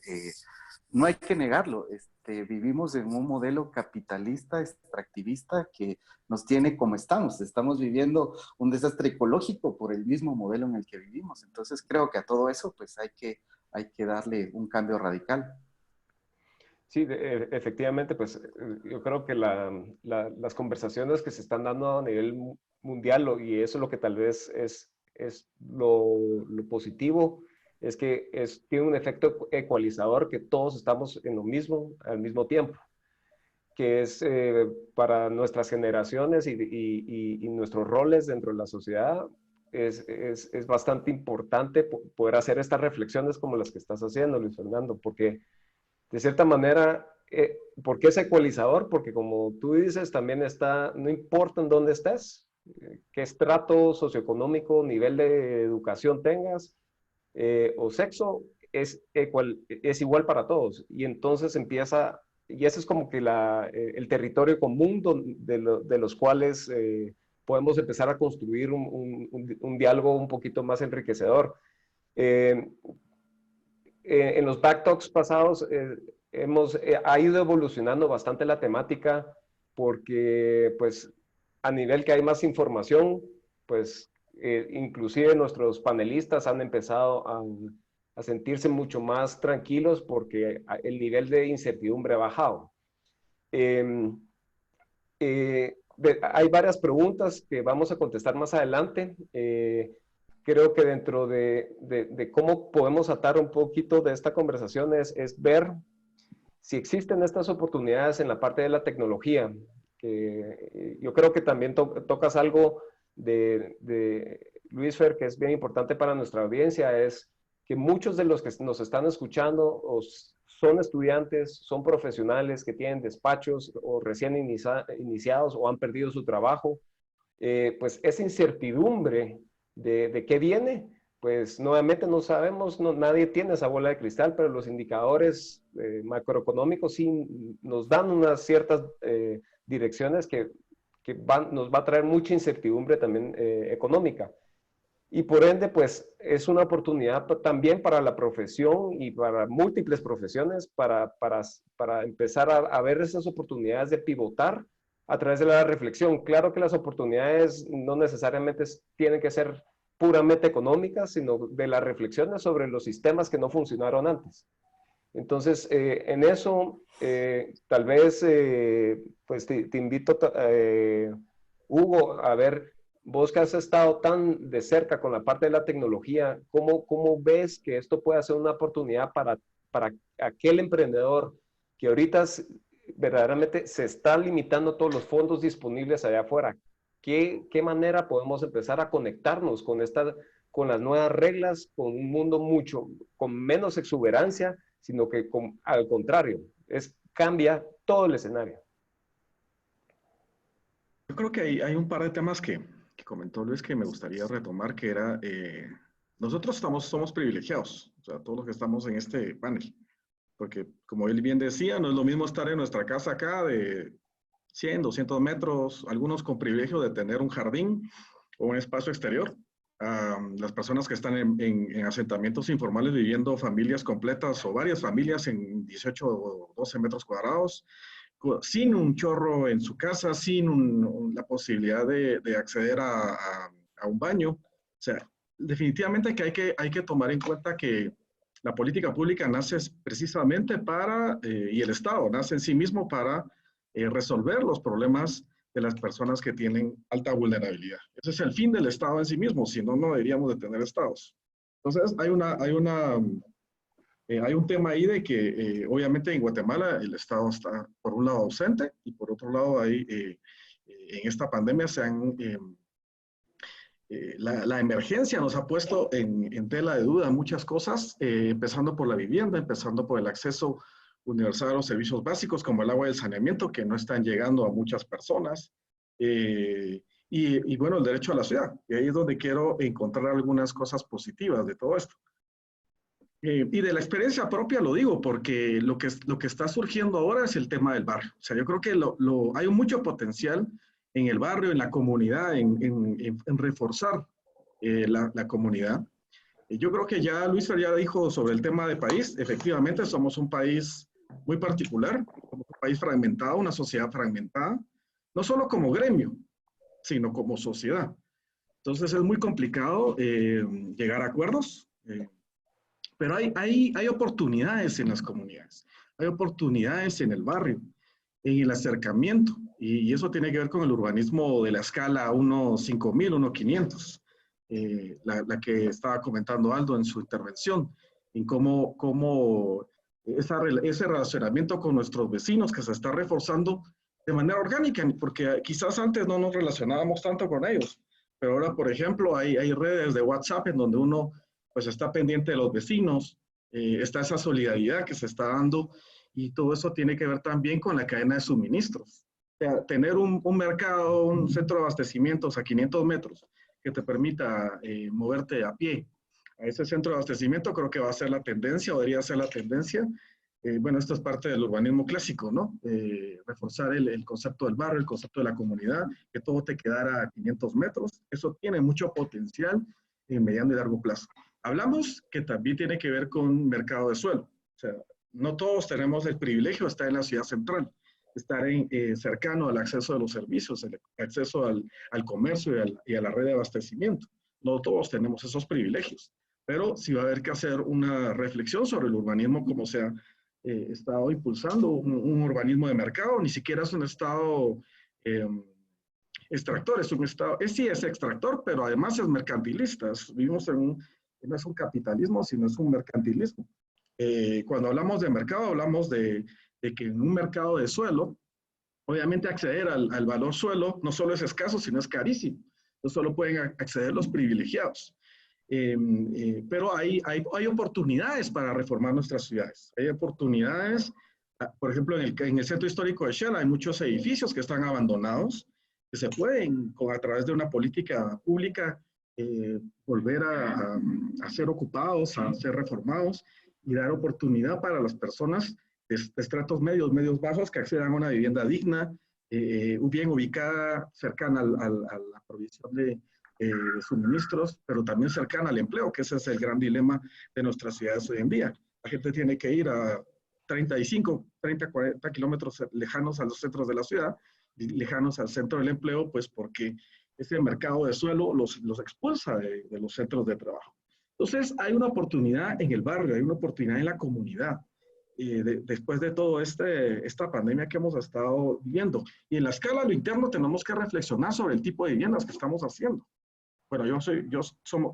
no hay que negarlo, vivimos en un modelo capitalista, extractivista que nos tiene como estamos viviendo un desastre ecológico por el mismo modelo en el que vivimos, entonces creo que a todo eso pues hay que darle un cambio radical. Sí, efectivamente, pues yo creo que las conversaciones que se están dando a nivel mundial, y eso es lo que tal vez es lo positivo, es que tiene un efecto ecualizador, que todos estamos en lo mismo al mismo tiempo, que es para nuestras generaciones y nuestros roles dentro de la sociedad, es bastante importante poder hacer estas reflexiones como las que estás haciendo, Luis Fernando, porque de cierta manera, ¿por qué es ecualizador? Porque como tú dices, también no importa en dónde estés, qué estrato socioeconómico, nivel de educación tengas o sexo, es igual para todos. Y entonces y ese es como que el territorio común de los cuales podemos empezar a construir un diálogo un poquito más enriquecedor. En los backtalks pasados ha ido evolucionando bastante la temática porque pues a nivel que hay más información, pues inclusive nuestros panelistas han empezado a sentirse mucho más tranquilos porque el nivel de incertidumbre ha bajado. Hay varias preguntas que vamos a contestar más adelante. Creo que dentro de cómo podemos atar un poquito de esta conversación es ver si existen estas oportunidades en la parte de la tecnología. Que yo creo que también tocas algo de Luis Fer, que es bien importante para nuestra audiencia, es que muchos de los que nos están escuchando son estudiantes, son profesionales que tienen despachos o recién iniciados o han perdido su trabajo. Pues esa incertidumbre de qué viene, pues nuevamente no sabemos, nadie tiene esa bola de cristal, pero los indicadores macroeconómicos sí nos dan unas ciertas direcciones que nos va a traer mucha incertidumbre también económica. Y por ende, pues es una oportunidad también para la profesión y para múltiples profesiones para empezar a ver esas oportunidades de pivotar a través de la reflexión. Claro que las oportunidades no necesariamente tienen que ser puramente económicas, sino de las reflexiones sobre los sistemas que no funcionaron antes. Entonces, en eso, tal vez, pues te invito, Hugo, a ver, vos que has estado tan de cerca con la parte de la tecnología, ¿cómo ves que esto puede ser una oportunidad para aquel emprendedor que ahorita verdaderamente se está limitando todos los fondos disponibles allá afuera? ¿Qué manera podemos empezar a conectarnos con las nuevas reglas, con un mundo con menos exuberancia, sino que al contrario, cambia todo el escenario? Yo creo que hay un par de temas que comentó Luis que me gustaría retomar, que era, nosotros somos privilegiados, o sea, todos los que estamos en este panel, porque como él bien decía, no es lo mismo estar en nuestra casa acá de 100, 200 metros, algunos con privilegio de tener un jardín o un espacio exterior. Las personas que están en asentamientos informales viviendo familias completas o varias familias en 18 o 12 metros cuadrados, sin un chorro en su casa, sin la posibilidad de acceder a un baño. O sea, definitivamente que hay que tomar en cuenta que la política pública nace precisamente y el Estado nace en sí mismo para resolver los problemas de las personas que tienen alta vulnerabilidad. Ese es el fin del Estado en sí mismo, si no, no deberíamos de tener estados. Entonces, hay un tema ahí de que obviamente en Guatemala el Estado está por un lado ausente y por otro lado en esta pandemia la emergencia nos ha puesto en tela de duda muchas cosas, empezando por la vivienda, empezando por el acceso universal a los servicios básicos como el agua y el saneamiento que no están llegando a muchas personas. y bueno, el derecho a la ciudad. Y ahí es donde quiero encontrar algunas cosas positivas de todo esto. Y de la experiencia propia lo digo, porque lo que está surgiendo ahora es el tema del barrio. O sea, yo creo que hay mucho potencial en el barrio, en la comunidad, en reforzar la comunidad. Yo creo que ya Luis ya dijo sobre el tema de país. Efectivamente, somos un país muy particular, somos un país fragmentado, una sociedad fragmentada, no solo como gremio, sino como sociedad. Entonces es muy complicado llegar a acuerdos. Pero hay oportunidades en las comunidades, hay oportunidades en el barrio, en el acercamiento, y eso tiene que ver con el urbanismo de la escala 1.5000, 1.500, la que estaba comentando Aldo en su intervención, en cómo ese relacionamiento con nuestros vecinos que se está reforzando de manera orgánica, porque quizás antes no nos relacionábamos tanto con ellos, pero ahora, por ejemplo, hay redes de WhatsApp en donde uno pues está pendiente de los vecinos, está esa solidaridad que se está dando y todo eso tiene que ver también con la cadena de suministros. O sea, tener un mercado, un centro de abastecimientos a 500 metros que te permita moverte a pie a ese centro de abastecimiento, creo que va a ser la tendencia, o debería ser la tendencia. Bueno, esto es parte del urbanismo clásico, ¿no? Reforzar el concepto del barrio, el concepto de la comunidad, que todo te quedara a 500 metros. Eso tiene mucho potencial en mediano y largo plazo. Hablamos que también tiene que ver con mercado de suelo. O sea, no todos tenemos el privilegio de estar en la ciudad central, estar cercano al acceso de los servicios, el acceso al comercio y a la red de abastecimiento. No todos tenemos esos privilegios, pero sí va a haber que hacer una reflexión sobre el urbanismo como se ha estado impulsando, un urbanismo de mercado, ni siquiera es un estado extractor, es un estado, sí es extractor, pero además es mercantilista. Vivimos no es un capitalismo, sino es un mercantilismo. Cuando hablamos de mercado, hablamos de que en un mercado de suelo, obviamente acceder al valor suelo no solo es escaso, sino es carísimo. No solo pueden acceder los privilegiados. Pero hay oportunidades para reformar nuestras ciudades. Hay oportunidades, por ejemplo, en el centro histórico de Shell hay muchos edificios que están abandonados, que se pueden, a través de una política pública, volver a ser ocupados, a ser reformados y dar oportunidad para las personas de estratos medios bajos que accedan a una vivienda digna, bien ubicada, cercana a la provisión de suministros, pero también cercana al empleo, que ese es el gran dilema de nuestras ciudades hoy en día. La gente tiene que ir a 35, 30, 40 kilómetros lejanos a los centros de la ciudad, lejanos al centro del empleo, pues porque ese mercado de suelo los expulsa de los centros de trabajo. Entonces, hay una oportunidad en el barrio, hay una oportunidad en la comunidad, después de toda esta pandemia que hemos estado viviendo. Y en la escala de lo interno tenemos que reflexionar sobre el tipo de viviendas que estamos haciendo. Bueno,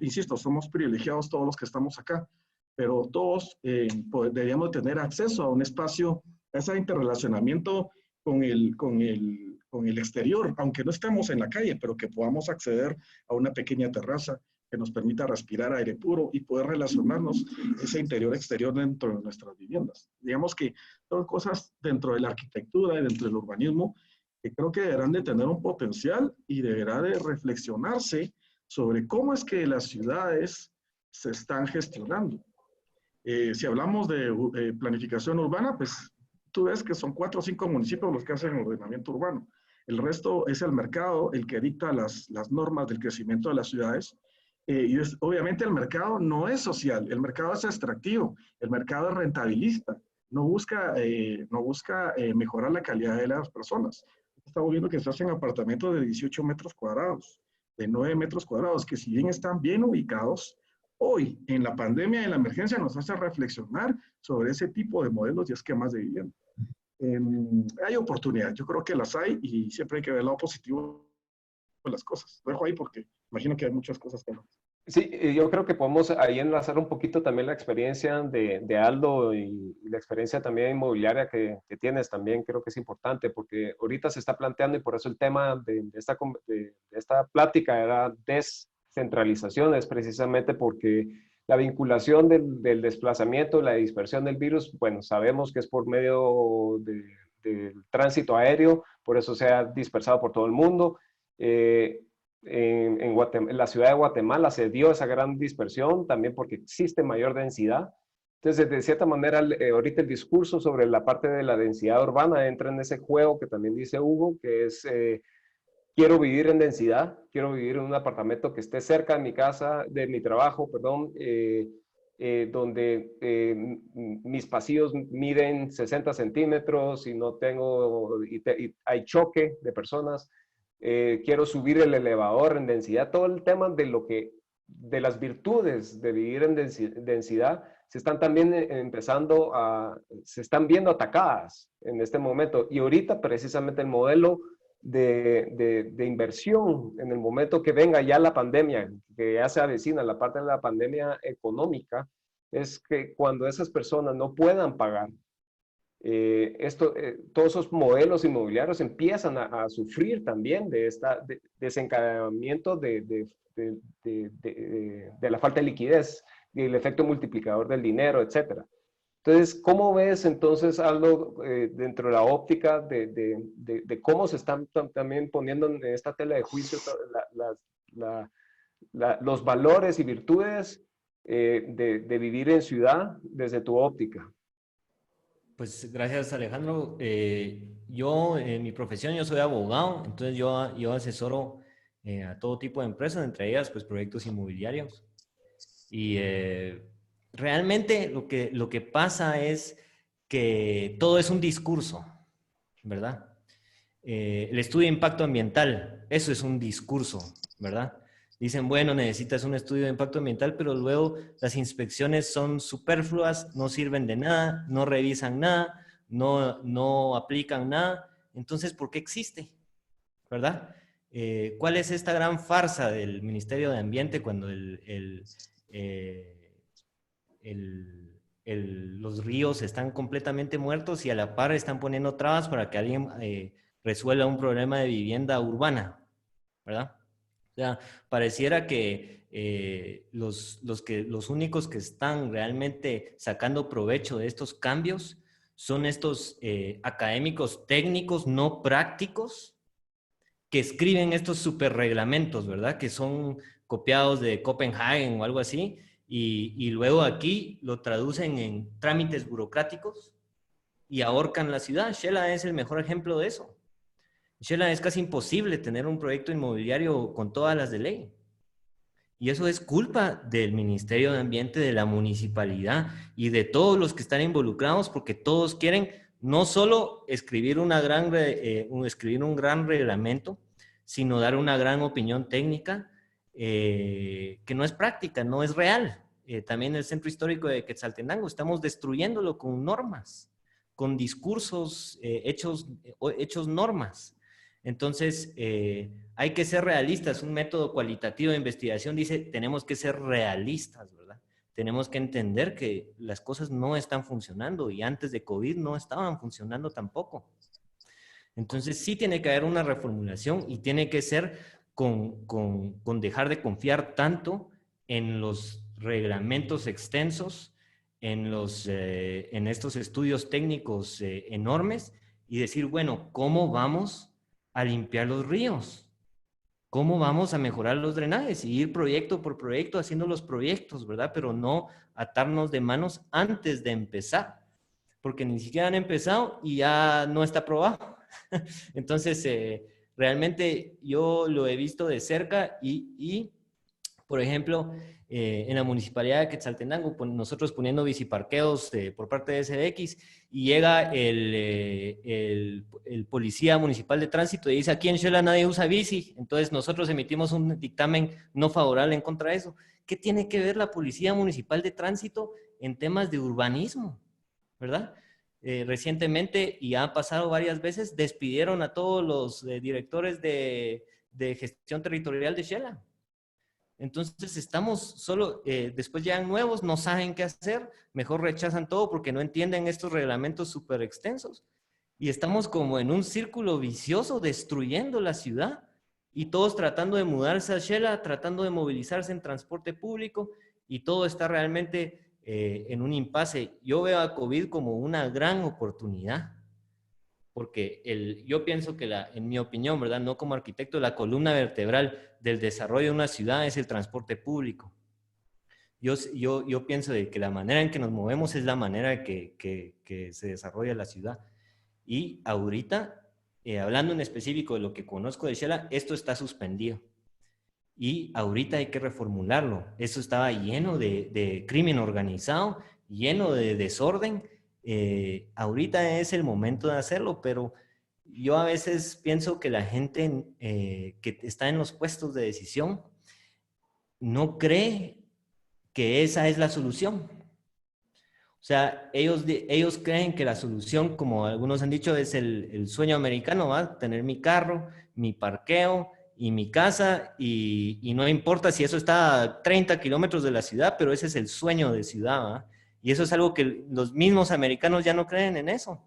insisto, somos privilegiados todos los que estamos acá, pero todos deberíamos tener acceso a un espacio, a ese interrelacionamiento con el exterior, aunque no estemos en la calle, pero que podamos acceder a una pequeña terraza que nos permita respirar aire puro y poder relacionarnos ese interior-exterior dentro de nuestras viviendas. Digamos que son cosas dentro de la arquitectura y dentro del urbanismo que creo que deberán de tener un potencial y deberá de reflexionarse sobre cómo es que las ciudades se están gestionando. Si hablamos de planificación urbana, pues tú ves que son 4 o 5 municipios los que hacen ordenamiento urbano. El resto es el mercado el que dicta las normas del crecimiento de las ciudades. Y obviamente el mercado no es social, el mercado es extractivo, el mercado es rentabilista, no busca mejorar la calidad de las personas. Estamos viendo que se hacen apartamentos de 18 metros cuadrados, de 9 metros cuadrados, que si bien están bien ubicados, hoy en la pandemia y en la emergencia nos hace reflexionar sobre ese tipo de modelos y esquemas de vivienda. Hay oportunidades, yo creo que las hay y siempre hay que ver el lado positivo de las cosas. Lo dejo ahí porque imagino que hay muchas cosas que no. Sí, yo creo que podemos ahí enlazar un poquito también la experiencia de Aldo y la experiencia también inmobiliaria que tienes también, creo que es importante porque ahorita se está planteando y por eso el tema de esta plática era descentralización, es precisamente porque la vinculación del desplazamiento, la dispersión del virus, bueno, sabemos que es por medio del tránsito aéreo, por eso se ha dispersado por todo el mundo. En la ciudad de Guatemala se dio esa gran dispersión también porque existe mayor densidad. Entonces, de cierta manera, ahorita el discurso sobre la parte de la densidad urbana entra en ese juego que también dice Hugo, que es, quiero vivir en densidad, quiero vivir en un apartamento que esté cerca de mi casa, de mi trabajo, perdón, donde mis pasillos miden 60 centímetros y no tengo, y hay choque de personas. Quiero subir el elevador en densidad, todo el tema de las virtudes de vivir en densidad se están también se están viendo atacadas en este momento. Y ahorita precisamente el modelo de inversión, en el momento que venga ya la pandemia, que ya se avecina la parte de la pandemia económica, es que cuando esas personas no puedan pagar, todos esos modelos inmobiliarios empiezan a sufrir también de desencadenamiento de la falta de liquidez y el efecto multiplicador del dinero, etc. Entonces, ¿cómo ves entonces algo dentro de la óptica de cómo se están también poniendo en esta tela de juicio los valores y virtudes de vivir en ciudad desde tu óptica? Pues gracias, Alejandro. Yo, en mi profesión, yo soy abogado, entonces yo asesoro a todo tipo de empresas, entre ellas, pues, proyectos inmobiliarios. Y realmente lo que pasa es que todo es un discurso, ¿verdad? El estudio de impacto ambiental, eso es un discurso, ¿verdad? Dicen, bueno, necesitas un estudio de impacto ambiental, pero luego las inspecciones son superfluas, no sirven de nada, no revisan nada, no aplican nada. Entonces, ¿por qué existe? ¿Verdad? ¿Cuál es esta gran farsa del Ministerio de Ambiente cuando los ríos están completamente muertos y a la par están poniendo trabas para que alguien resuelva un problema de vivienda urbana? ¿Verdad? O sea, pareciera que los únicos que están realmente sacando provecho de estos cambios son estos académicos técnicos no prácticos que escriben estos super reglamentos, ¿verdad? Que son copiados de Copenhagen o algo así, y luego aquí lo traducen en trámites burocráticos y ahorcan la ciudad. Shela es el mejor ejemplo de eso. Shela, es casi imposible tener un proyecto inmobiliario con todas las de ley. Y eso es culpa del Ministerio de Ambiente, de la municipalidad y de todos los que están involucrados, porque todos quieren no solo escribir un gran reglamento, sino dar una gran opinión técnica que no es práctica, no es real. También el Centro Histórico de Quetzaltenango, estamos destruyéndolo con normas, con discursos hechos normas. Entonces, hay que ser realistas. Un método cualitativo de investigación dice, tenemos que ser realistas, ¿verdad? Tenemos que entender que las cosas no están funcionando y antes de COVID no estaban funcionando tampoco. Entonces, sí tiene que haber una reformulación y tiene que ser con dejar de confiar tanto en los reglamentos extensos, en estos estudios técnicos enormes y decir, bueno, ¿cómo vamos a limpiar los ríos? ¿Cómo vamos a mejorar los drenajes? Y ir proyecto por proyecto haciendo los proyectos, ¿verdad? Pero no atarnos de manos antes de empezar, porque ni siquiera han empezado y ya no está aprobado. Entonces, realmente yo lo he visto de cerca y por ejemplo, en la municipalidad de Quetzaltenango, nosotros poniendo biciparqueos por parte de SDX y llega el policía municipal de tránsito y dice, aquí en Xela nadie usa bici, entonces nosotros emitimos un dictamen no favorable en contra de eso. ¿Qué tiene que ver la policía municipal de tránsito en temas de urbanismo? ¿Verdad? Recientemente, y ha pasado varias veces, despidieron a todos los directores de gestión territorial de Xela. Entonces estamos solo, después llegan nuevos, no saben qué hacer, mejor rechazan todo porque no entienden estos reglamentos súper extensos. Y estamos como en un círculo vicioso destruyendo la ciudad y todos tratando de mudarse a Xela, tratando de movilizarse en transporte público y todo está realmente en un impasse. Yo veo a COVID como una gran oportunidad porque yo pienso que, en mi opinión, ¿verdad? No como arquitecto, la columna vertebral del desarrollo de una ciudad es el transporte público. Yo pienso de que la manera en que nos movemos es la manera que se desarrolla la ciudad. Y ahorita, hablando en específico de lo que conozco de Shela, esto está suspendido. Y ahorita hay que reformularlo. Eso estaba lleno de crimen organizado, lleno de desorden. Ahorita es el momento de hacerlo, pero yo a veces pienso que la gente que está en los puestos de decisión no cree que esa es la solución. O sea, ellos creen que la solución, como algunos han dicho, es el sueño americano, ¿va? Tener mi carro, mi parqueo y mi casa, y no importa si eso está a 30 kilómetros de la ciudad, pero ese es el sueño de ciudad, ¿va? Y eso es algo que los mismos americanos ya no creen en eso.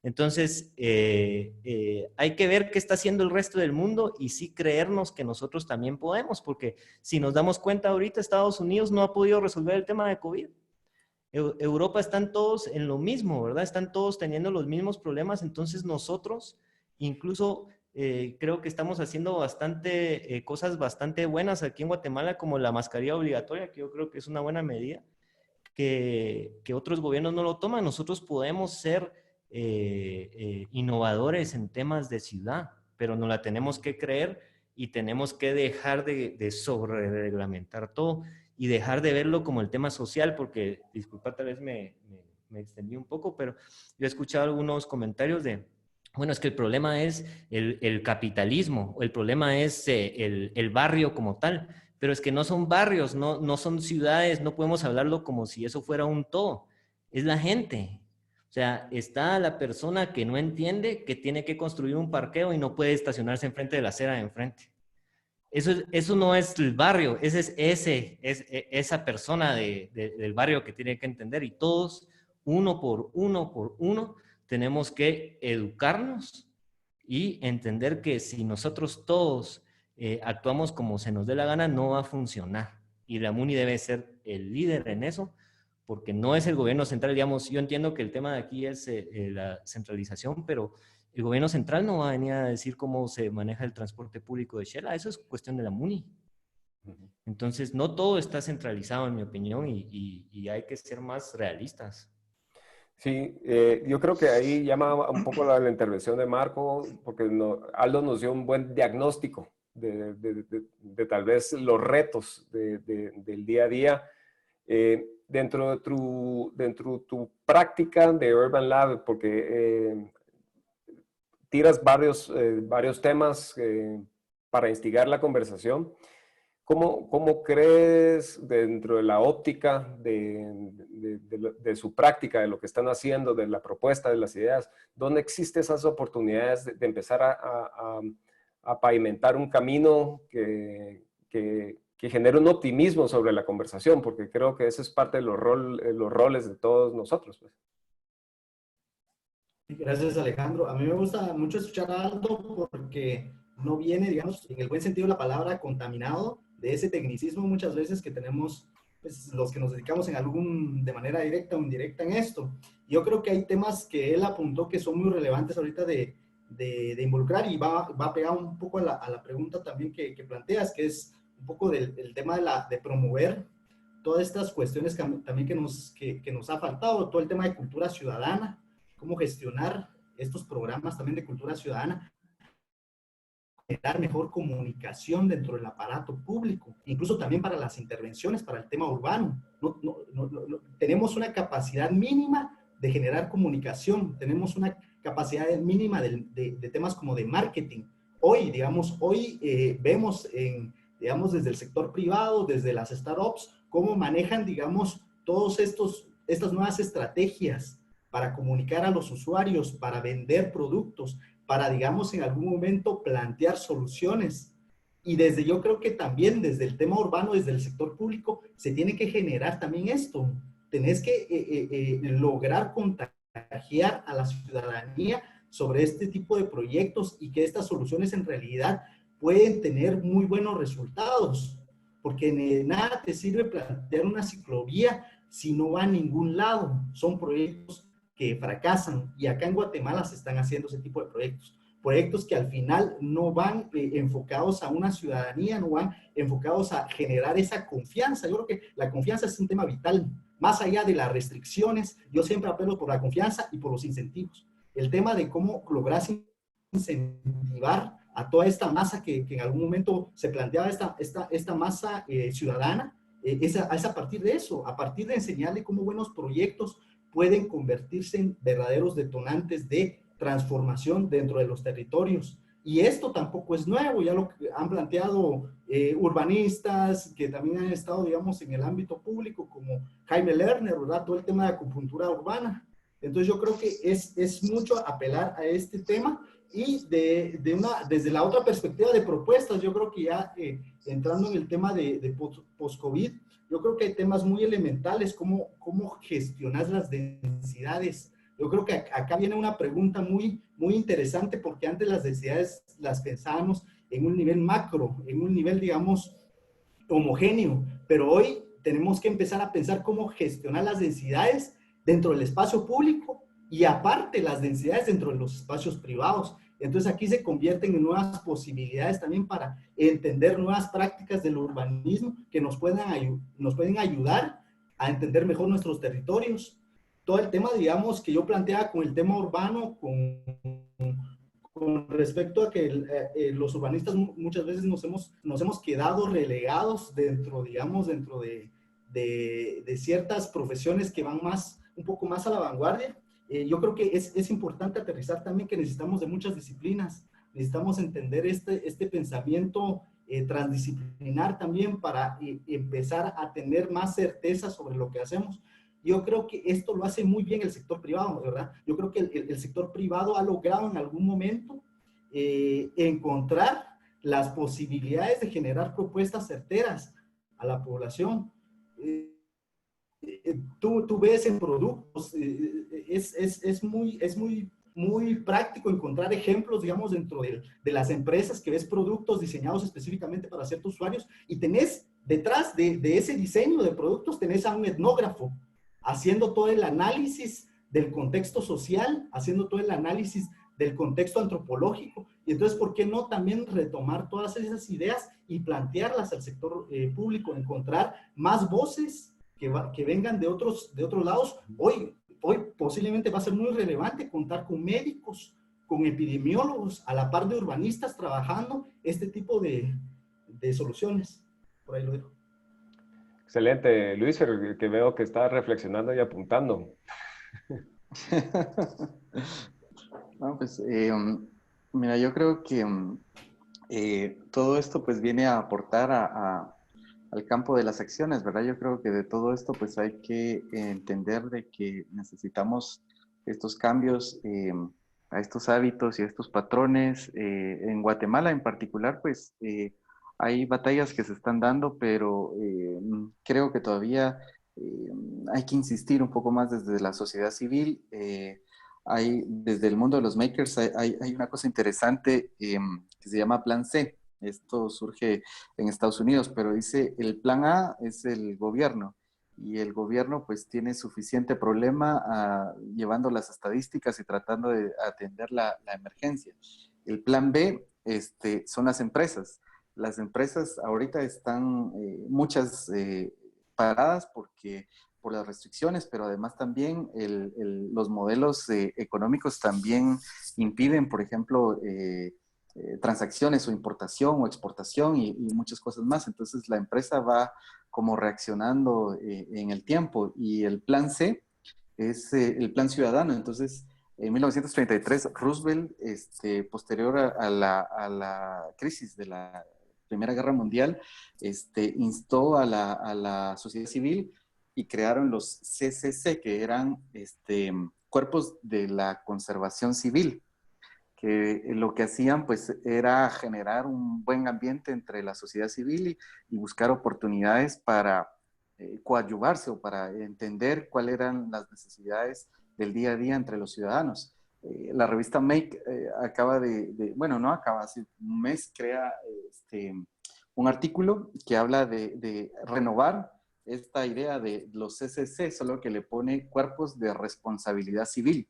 Entonces, hay que ver qué está haciendo el resto del mundo y sí creernos que nosotros también podemos, porque si nos damos cuenta ahorita, Estados Unidos no ha podido resolver el tema de COVID. Europa están todos en lo mismo, ¿verdad? Están todos teniendo los mismos problemas, entonces nosotros incluso creo que estamos haciendo cosas bastante buenas aquí en Guatemala, como la mascarilla obligatoria, que yo creo que es una buena medida, que otros gobiernos no lo toman. Nosotros podemos ser innovadores en temas de ciudad, pero nos la tenemos que creer y tenemos que dejar de sobre-reglamentar todo y dejar de verlo como el tema social, porque, disculpa, tal vez me extendí un poco, pero yo he escuchado algunos comentarios de, bueno, es que el problema es el capitalismo, o el problema es el barrio como tal, pero es que no son barrios, no son ciudades, no podemos hablarlo como si eso fuera un todo, es la gente. O sea, está la persona que no entiende que tiene que construir un parqueo y no puede estacionarse enfrente de la acera de enfrente. Eso no es el barrio, es esa persona del barrio que tiene que entender, y todos, uno por uno, tenemos que educarnos y entender que si nosotros todos actuamos como se nos dé la gana, no va a funcionar. Y la MUNI debe ser el líder en eso, porque no es el gobierno central. Digamos, yo entiendo que el tema de aquí es la centralización, pero el gobierno central no va a venir a decir cómo se maneja el transporte público de Shela. Eso es cuestión de la MUNI. Entonces, no todo está centralizado, en mi opinión, y hay que ser más realistas. Sí, yo creo que ahí llama un poco la intervención de Marco, porque Aldo nos dio un buen diagnóstico de tal vez los retos del día a día. Dentro de tu práctica de Urban Lab, porque tiras varios temas para instigar la conversación. ¿Cómo crees dentro de la óptica de su práctica, de lo que están haciendo, de la propuesta, de las ideas, dónde existen esas oportunidades de empezar a pavimentar un camino que genere un optimismo sobre la conversación? Porque creo que eso es parte de los roles de todos nosotros, pues. Gracias, Alejandro. A mí me gusta mucho escuchar a Aldo porque no viene, digamos, en el buen sentido de la palabra, contaminado de ese tecnicismo muchas veces que tenemos, pues, los que nos dedicamos de manera directa o indirecta en esto. Yo creo que hay temas que él apuntó que son muy relevantes ahorita de involucrar, y va a pegar un poco a la pregunta también que planteas, que es un poco del tema de promover todas estas cuestiones también que nos ha faltado, todo el tema de cultura ciudadana, cómo gestionar estos programas también de cultura ciudadana, dar mejor comunicación dentro del aparato público, incluso también para las intervenciones, para el tema urbano. Tenemos una capacidad mínima de generar comunicación, tenemos una capacidad mínima de temas como de marketing. Hoy vemos digamos, desde el sector privado, desde las startups, cómo manejan, digamos, estas nuevas estrategias para comunicar a los usuarios, para vender productos, para, digamos, en algún momento plantear soluciones. Y yo creo que también desde el tema urbano, desde el sector público, se tiene que generar también esto. Tenés que lograr contagiar a la ciudadanía sobre este tipo de proyectos y que estas soluciones en realidad pueden tener muy buenos resultados. Porque de nada te sirve plantear una ciclovía si no va a ningún lado. Son proyectos que fracasan, y acá en Guatemala se están haciendo ese tipo de proyectos. Proyectos que al final no van enfocados a una ciudadanía, no van enfocados a generar esa confianza. Yo creo que la confianza es un tema vital, más allá de las restricciones. Yo siempre apelo por la confianza y por los incentivos. El tema de cómo lograr incentivar a toda esta masa que en algún momento se planteaba, esta masa ciudadana, es a partir de eso, a partir de enseñarle cómo buenos proyectos pueden convertirse en verdaderos detonantes de transformación dentro de los territorios. Y esto tampoco es nuevo, ya lo han planteado urbanistas que también han estado, digamos, en el ámbito público, como Jaime Lerner, ¿verdad? Todo el tema de acupuntura urbana. Entonces yo creo que es mucho apelar a este tema, y desde la otra perspectiva de propuestas. Yo creo que ya entrando en el tema de post-COVID, yo creo que hay temas muy elementales, cómo gestionar las densidades. Yo creo que acá viene una pregunta muy, muy interesante, porque antes las densidades las pensábamos en un nivel macro, en un nivel, digamos, homogéneo, pero hoy tenemos que empezar a pensar cómo gestionar las densidades dentro del espacio público, y aparte las densidades dentro de los espacios privados. Entonces aquí se convierten en nuevas posibilidades también para entender nuevas prácticas del urbanismo que nos pueden ayudar a entender mejor nuestros territorios. Todo el tema, digamos, que yo planteaba con el tema urbano, con respecto a que los urbanistas muchas veces nos hemos quedado relegados dentro, digamos, dentro de ciertas profesiones que van un poco más a la vanguardia. Yo creo que es importante aterrizar también que necesitamos de muchas disciplinas. Necesitamos entender este pensamiento transdisciplinar también para empezar a tener más certeza sobre lo que hacemos. Yo creo que esto lo hace muy bien el sector privado, ¿verdad? Yo creo que el sector privado ha logrado en algún momento encontrar las posibilidades de generar propuestas certeras a la población. Tú ves en productos, es muy práctico encontrar ejemplos, digamos, dentro de las empresas, que ves productos diseñados específicamente para ciertos usuarios, y tenés detrás de ese diseño de productos, tenés a un etnógrafo haciendo todo el análisis del contexto social, haciendo todo el análisis del contexto antropológico. Y entonces, ¿por qué no también retomar todas esas ideas y plantearlas al sector público, encontrar más voces que vengan de otros lados? Hoy posiblemente va a ser muy relevante contar con médicos, con epidemiólogos, a la par de urbanistas, trabajando este tipo de soluciones. Por ahí lo dejo. Excelente, Luis, que veo que está reflexionando y apuntando. No, pues, mira, yo creo que todo esto pues viene a aportar al campo de las acciones, ¿verdad? Yo creo que de todo esto pues hay que entender de que necesitamos estos cambios a estos hábitos y a estos patrones. En Guatemala en particular pues hay batallas que se están dando, pero creo que todavía hay que insistir un poco más desde la sociedad civil. Desde el mundo de los makers hay una cosa interesante que se llama Plan C. Esto surge en Estados Unidos, pero dice el plan A es el gobierno, y el gobierno pues tiene suficiente problema llevando las estadísticas y tratando de atender la emergencia. El plan B son las empresas. Las empresas ahorita están muchas paradas por las restricciones, pero además también los modelos económicos también impiden, por ejemplo, transacciones o importación o exportación y muchas cosas más. Entonces la empresa va como reaccionando en el tiempo, y el plan C es el plan ciudadano. Entonces en 1933 Roosevelt, posterior a la crisis de la Primera Guerra Mundial, instó a la sociedad civil y crearon los CCC, que eran cuerpos de la conservación civil, que lo que hacían pues era generar un buen ambiente entre la sociedad civil y buscar oportunidades para coadyuvarse o para entender cuáles eran las necesidades del día a día entre los ciudadanos. La revista Make acaba hace un mes crea un artículo que habla de renovar esta idea de los CCC, solo que le pone cuerpos de responsabilidad civil.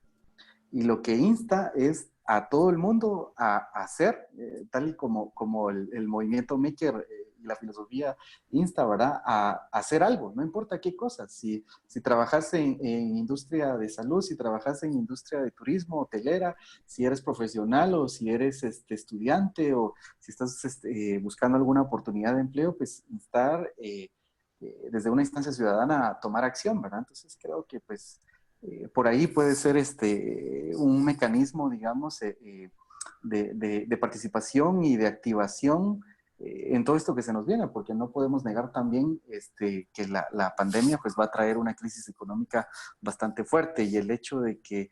Y lo que insta es a todo el mundo a hacer, tal y como el movimiento Maker y la filosofía insta, ¿verdad? A hacer algo, no importa qué cosa. Si trabajas en industria de salud, si trabajas en industria de turismo, hotelera, si eres profesional o si eres estudiante o si estás buscando alguna oportunidad de empleo, pues instar desde una instancia ciudadana a tomar acción, ¿verdad? Entonces creo que pues por ahí puede ser un mecanismo, digamos, de participación y de activación en todo esto que se nos viene, porque no podemos negar también que la pandemia pues va a traer una crisis económica bastante fuerte, y el hecho de que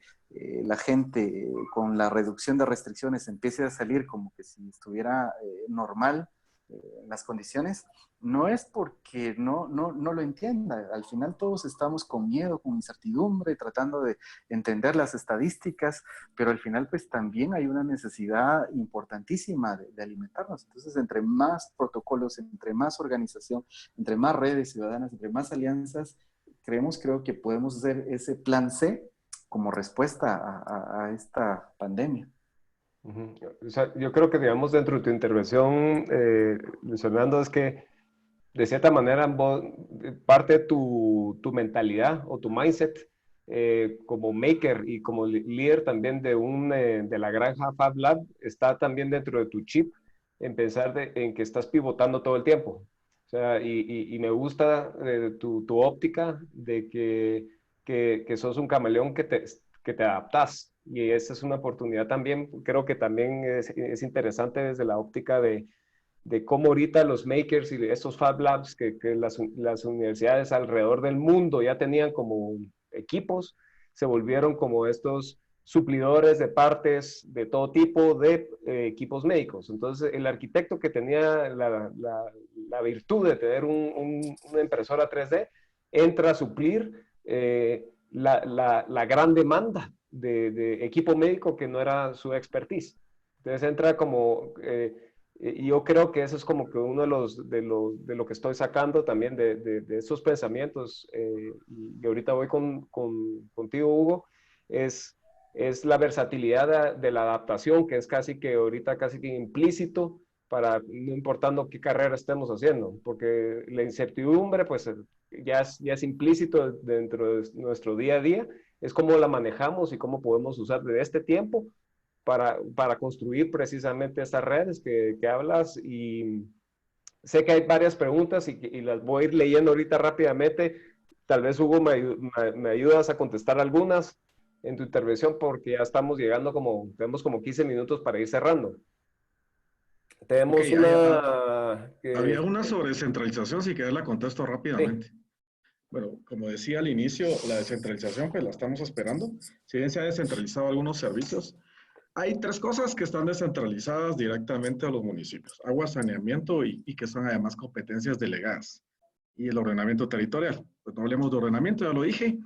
la gente con la reducción de restricciones empiece a salir como que si estuviera normal las condiciones, no es porque no lo entienda. Al final todos estamos con miedo, con incertidumbre, tratando de entender las estadísticas, pero al final pues también hay una necesidad importantísima de alimentarnos. Entonces, entre más protocolos, entre más organización, entre más redes ciudadanas, entre más alianzas, creo que podemos hacer ese plan C como respuesta a esta pandemia. O sea, yo creo que, digamos, dentro de tu intervención, Luis Fernando, es que de cierta manera parte de tu mentalidad o tu mindset como maker y como líder también de la granja Fab Lab está también dentro de tu chip en pensar en que estás pivotando todo el tiempo. O sea, y me gusta tu óptica de que sos un camaleón que te adaptas. Y esa es una oportunidad también, creo que también es interesante desde la óptica de cómo ahorita los makers y estos Fab Labs que las universidades alrededor del mundo ya tenían como equipos, se volvieron como estos suplidores de partes de todo tipo de equipos médicos. Entonces, el arquitecto que tenía la virtud de tener una impresora 3D entra a suplir la gran demanda de equipo médico que no era su expertise. Entonces entra como, y yo creo que eso es como que uno de lo que estoy sacando también de esos pensamientos, y ahorita voy contigo, Hugo, es la versatilidad de la adaptación, que es casi que ahorita casi que implícito, para no importando qué carrera estemos haciendo, porque la incertidumbre pues ya es implícito dentro de nuestro día a día, es cómo la manejamos y cómo podemos usar de este tiempo para construir precisamente estas redes que hablas. Y sé que hay varias preguntas y las voy a ir leyendo ahorita rápidamente. Tal vez, Hugo, me ayudas a contestar algunas en tu intervención, porque ya estamos llegando tenemos como 15 minutos para ir cerrando. Tenemos Okay, una... había una sobre descentralización, si querés la contesto rápidamente. Sí. Bueno, como decía al inicio, la descentralización pues la estamos esperando. Si bien se ha descentralizado algunos servicios, hay tres cosas que están descentralizadas directamente a los municipios: agua, saneamiento y que son además competencias delegadas, y el ordenamiento territorial. Pues no hablemos de ordenamiento, ya lo dije,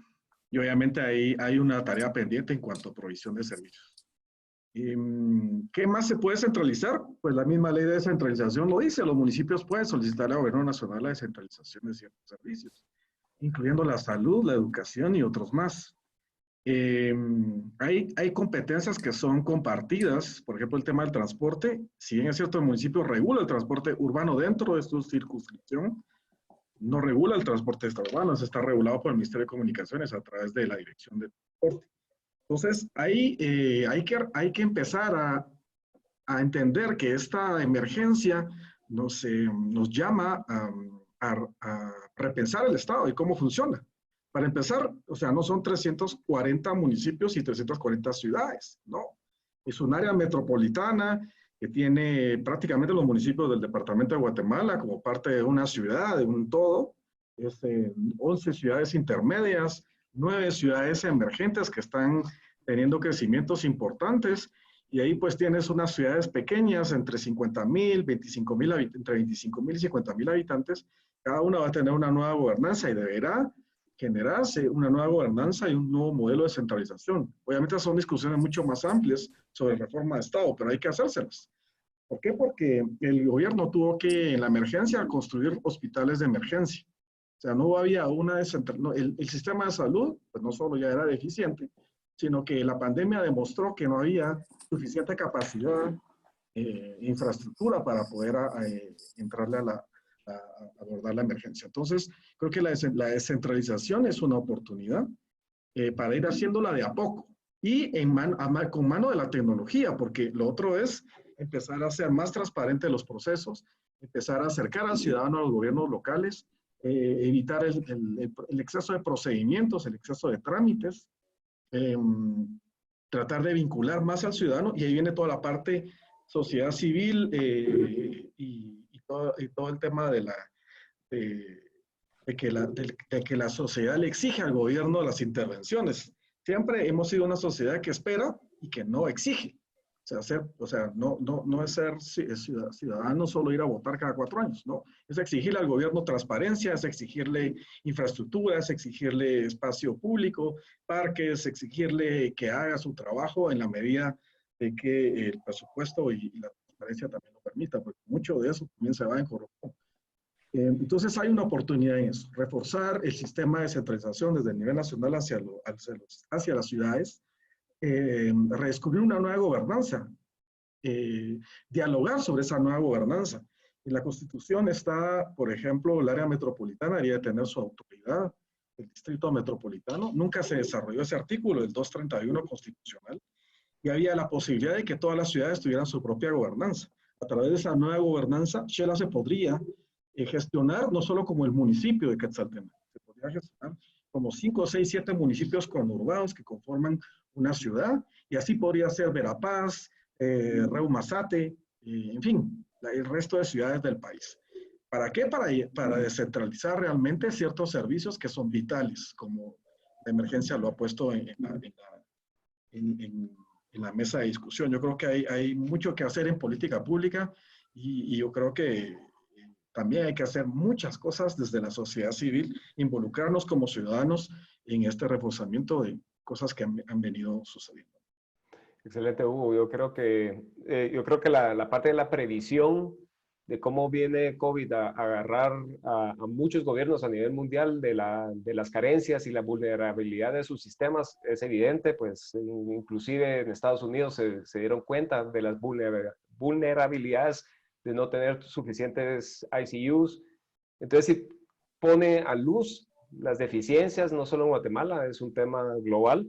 y obviamente ahí hay una tarea pendiente en cuanto a provisión de servicios. ¿Qué más se puede centralizar? Pues la misma ley de descentralización lo dice: los municipios pueden solicitar al gobierno nacional la descentralización de ciertos servicios, incluyendo la salud, la educación y otros más. Hay competencias que son compartidas, por ejemplo, el tema del transporte. Si bien es cierto, el municipio regula el transporte urbano dentro de su circunscripción, no regula el transporte extraurbano, eso está regulado por el Ministerio de Comunicaciones a través de la Dirección de Transporte. Entonces, ahí hay que empezar a entender que esta emergencia nos llama a repensar el Estado y cómo funciona. Para empezar, o sea, no son 340 municipios y 340 ciudades, no. Es un área metropolitana que tiene prácticamente los municipios del departamento de Guatemala como parte de una ciudad, de un todo. Es 11 ciudades intermedias, 9 ciudades emergentes que están teniendo crecimientos importantes, y ahí pues tienes unas ciudades pequeñas entre 50,000, 25,000, entre 25,000 y 50,000 habitantes. Cada una va a tener una nueva gobernanza y deberá generarse una nueva gobernanza y un nuevo modelo de centralización. Obviamente son discusiones mucho más amplias sobre reforma de Estado, pero hay que hacérselas. ¿Por qué? Porque el gobierno tuvo que, en la emergencia, construir hospitales de emergencia. sea, no había una descentralización. El sistema de salud, pues no solo ya era deficiente, sino que la pandemia demostró que no había suficiente capacidad, infraestructura para poder entrarle a abordar la emergencia. Entonces, creo que la descentralización es una oportunidad para ir haciéndola de a poco y con mano de la tecnología, porque lo otro es empezar a hacer más transparentes los procesos, empezar a acercar al ciudadano a los gobiernos locales, evitar el exceso de procedimientos, el exceso de trámites, tratar de vincular más al ciudadano, y ahí viene toda la parte sociedad civil y todo el tema de que la sociedad le exige al gobierno las intervenciones. Siempre hemos sido una sociedad que espera y que no exige. O sea, no es ser ciudadano solo ir a votar cada 4 años, no. Es exigirle al gobierno transparencia, es exigirle infraestructura, es exigirle espacio público, parques, exigirle que haga su trabajo en la medida de que el presupuesto y la transparencia también lo permita, porque mucho de eso también se va en corrupción. Entonces hay una oportunidad en eso, reforzar el sistema de descentralización desde el nivel nacional hacia las ciudades, redescubrir una nueva gobernanza, dialogar sobre esa nueva gobernanza. En la Constitución está, por ejemplo, el área metropolitana debería tener su autoridad, el distrito metropolitano. Nunca se desarrolló ese artículo del 231 constitucional y había la posibilidad de que todas las ciudades tuvieran su propia gobernanza. A través de esa nueva gobernanza, Xela se podría gestionar no solo como el municipio de Quetzaltenango, se podría gestionar como 5, 6, 7 municipios conurbados que conforman una ciudad, y así podría ser Verapaz, Reumasate, en fin, el resto de ciudades del país. ¿Para qué? Para descentralizar realmente ciertos servicios que son vitales, como la emergencia lo ha puesto en la mesa de discusión. Yo creo que hay mucho que hacer en política pública y yo creo que también hay que hacer muchas cosas desde la sociedad civil, involucrarnos como ciudadanos en este reforzamiento de cosas que han venido sucediendo. Excelente, Hugo. Yo creo que la parte de la previsión de cómo viene COVID a agarrar a muchos gobiernos a nivel mundial de las carencias y la vulnerabilidad de sus sistemas es evidente, pues inclusive en Estados Unidos se dieron cuenta de las vulnerabilidades de no tener suficientes ICUs. Entonces, si pone a luz las deficiencias, no solo en Guatemala, es un tema global,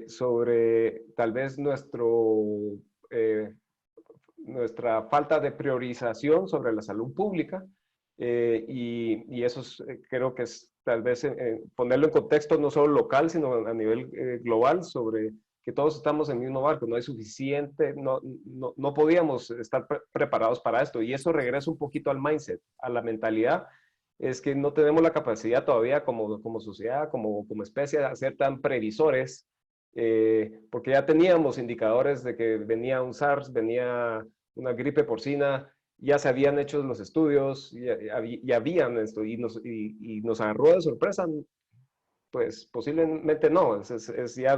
sobre tal vez nuestra falta de priorización sobre la salud pública, y eso creo que es tal vez ponerlo en contexto no solo local, sino a nivel global, sobre que todos estamos en el mismo barco, no hay suficiente, no podíamos estar preparados para esto, y eso regresa un poquito al mindset, a la mentalidad, es que no tenemos la capacidad todavía como sociedad, como especie, de ser tan previsores, porque ya teníamos indicadores de que venía un SARS, venía una gripe porcina, ya se habían hecho los estudios, ya habían esto, y nos agarró de sorpresa. Pues posiblemente no, ya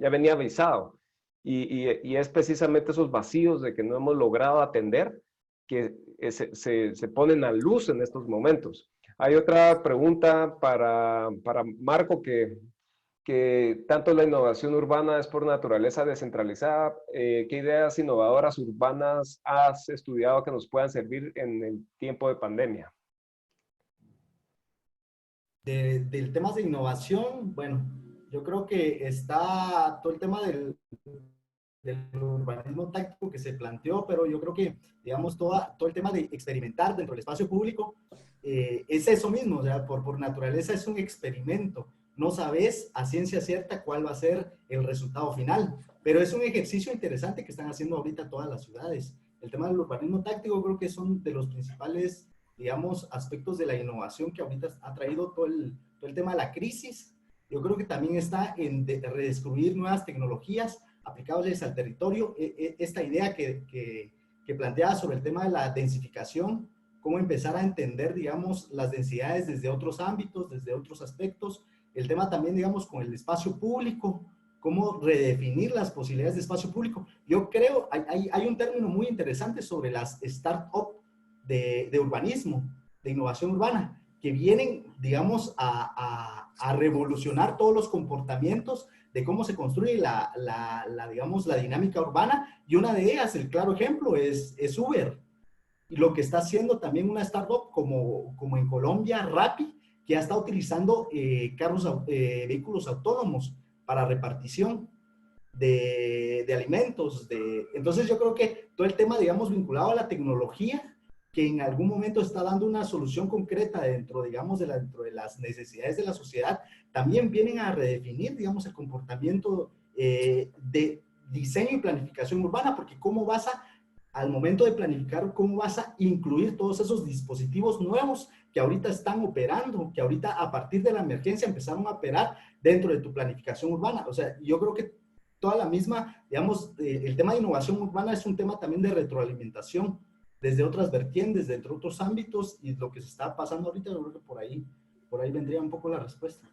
venía avisado. Y es precisamente esos vacíos de que no hemos logrado atender que se ponen a luz en estos momentos. Hay otra pregunta para Marco, que tanto la innovación urbana es por naturaleza descentralizada. ¿Qué ideas innovadoras urbanas has estudiado que nos puedan servir en el tiempo de pandemia? Del tema de innovación, bueno, yo creo que está todo el tema del urbanismo táctico que se planteó, pero yo creo que, digamos, todo el tema de experimentar dentro del espacio público es eso mismo, o sea, por naturaleza es un experimento. No sabes a ciencia cierta cuál va a ser el resultado final, pero es un ejercicio interesante que están haciendo ahorita todas las ciudades. El tema del urbanismo táctico creo que son de los principales, digamos, aspectos de la innovación que ahorita ha traído todo el tema de la crisis. Yo creo que también está en redescubrir nuevas tecnologías aplicables al territorio. Esta idea que planteaba sobre el tema de la densificación, cómo empezar a entender, digamos, las densidades desde otros ámbitos, desde otros aspectos. El tema también, digamos, con el espacio público, cómo redefinir las posibilidades de espacio público. Yo creo, hay un término muy interesante sobre las startups de urbanismo, de innovación urbana, que vienen, digamos, a revolucionar todos los comportamientos de cómo se construye digamos, la dinámica urbana, y una de ellas, el claro ejemplo, es Uber. Y lo que está haciendo también una startup como en Colombia, Rappi, que ya está utilizando vehículos autónomos para repartición de alimentos. Entonces yo creo que todo el tema, digamos, vinculado a la tecnología, que en algún momento está dando una solución concreta dentro, digamos, dentro de las necesidades de la sociedad, también vienen a redefinir, digamos, el comportamiento de diseño y planificación urbana, porque al momento de planificar, cómo vas a incluir todos esos dispositivos nuevos que ahorita están operando, que ahorita a partir de la emergencia empezaron a operar dentro de tu planificación urbana. O sea, yo creo que toda la misma, digamos, el tema de innovación urbana es un tema también de retroalimentación desde otras vertientes, dentro de otros ámbitos, y lo que se está pasando ahorita, yo creo que por ahí vendría un poco la respuesta.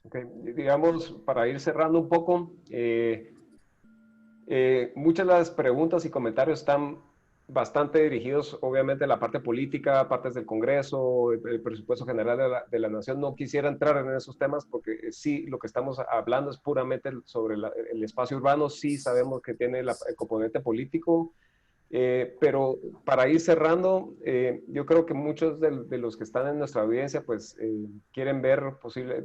Okay. Digamos, para ir cerrando un poco, muchas de las preguntas y comentarios están bastante dirigidos, obviamente, a la parte política, partes del Congreso, el presupuesto general de la Nación. No quisiera entrar en esos temas porque sí, lo que estamos hablando es puramente sobre el espacio urbano. Sí sabemos que tiene el componente político, pero para ir cerrando, yo creo que muchos de los que están en nuestra audiencia pues quieren ver posible,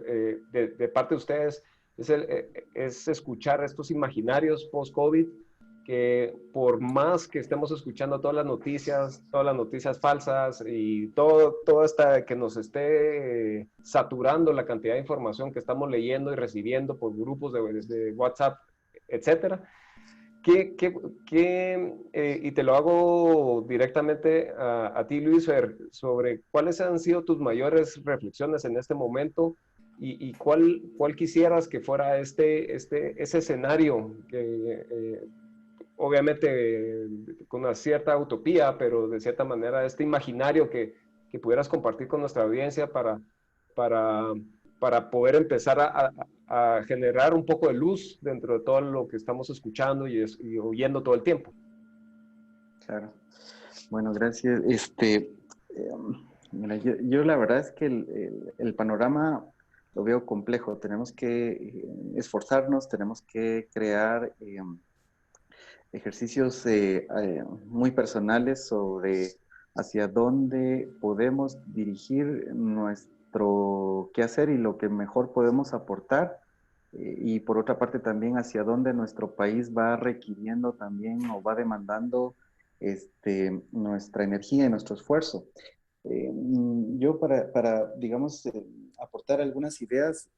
de parte de ustedes, es escuchar estos imaginarios post-COVID, que por más que estemos escuchando todas las noticias falsas y todo hasta que nos esté saturando la cantidad de información que estamos leyendo y recibiendo por grupos de WhatsApp, etcétera. Y te lo hago directamente a ti, Luis, sobre cuáles han sido tus mayores reflexiones en este momento y cuál quisieras que fuera ese escenario que obviamente con una cierta utopía, pero de cierta manera este imaginario que pudieras compartir con nuestra audiencia para poder empezar a generar un poco de luz dentro de todo lo que estamos escuchando y oyendo todo el tiempo. Claro. Bueno, gracias. Mira, yo la verdad es que el panorama lo veo complejo. Tenemos que esforzarnos, tenemos que crear ejercicios muy personales sobre hacia dónde podemos dirigir nuestro quehacer y lo que mejor podemos aportar. Y por otra parte también hacia dónde nuestro país va requiriendo también o va demandando nuestra energía y nuestro esfuerzo. Yo digamos, aportar algunas ideas,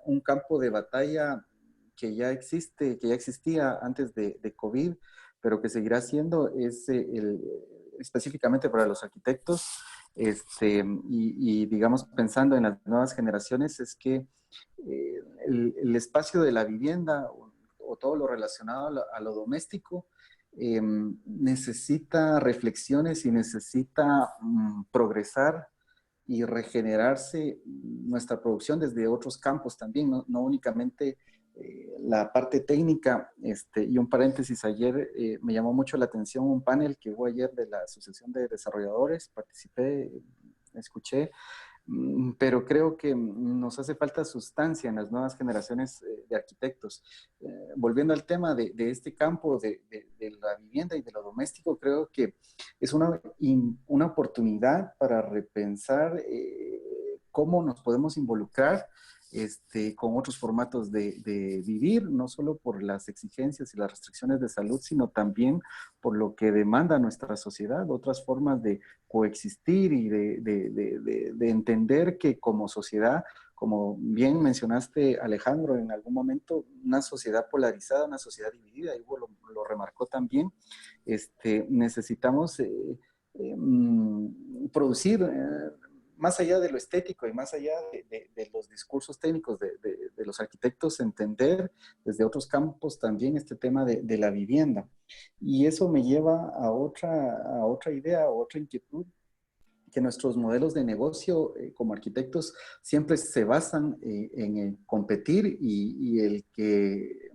un campo de batalla que ya existía antes de COVID, pero que seguirá siendo, es específicamente para los arquitectos, y digamos, pensando en las nuevas generaciones, es que el espacio de la vivienda o todo lo relacionado a lo doméstico necesita reflexiones y necesita progresar y regenerarse nuestra producción desde otros campos también, no únicamente la parte técnica. Y un paréntesis, ayer me llamó mucho la atención un panel que hubo ayer de la Asociación de Desarrolladores, participé, escuché, pero creo que nos hace falta sustancia en las nuevas generaciones de arquitectos. Volviendo al tema de este campo de la vivienda y de lo doméstico, creo que es una oportunidad para repensar cómo nos podemos involucrar con otros formatos de vivir, no solo por las exigencias y las restricciones de salud, sino también por lo que demanda nuestra sociedad, otras formas de coexistir y de entender que como sociedad, como bien mencionaste, Alejandro, en algún momento, una sociedad polarizada, una sociedad dividida, y Hugo lo remarcó también, necesitamos producir más allá de lo estético y más allá de los discursos técnicos de los arquitectos, entender desde otros campos también este tema de la vivienda. Y eso me lleva a otra idea, a otra inquietud, que nuestros modelos de negocio como arquitectos siempre se basan en el competir y el que,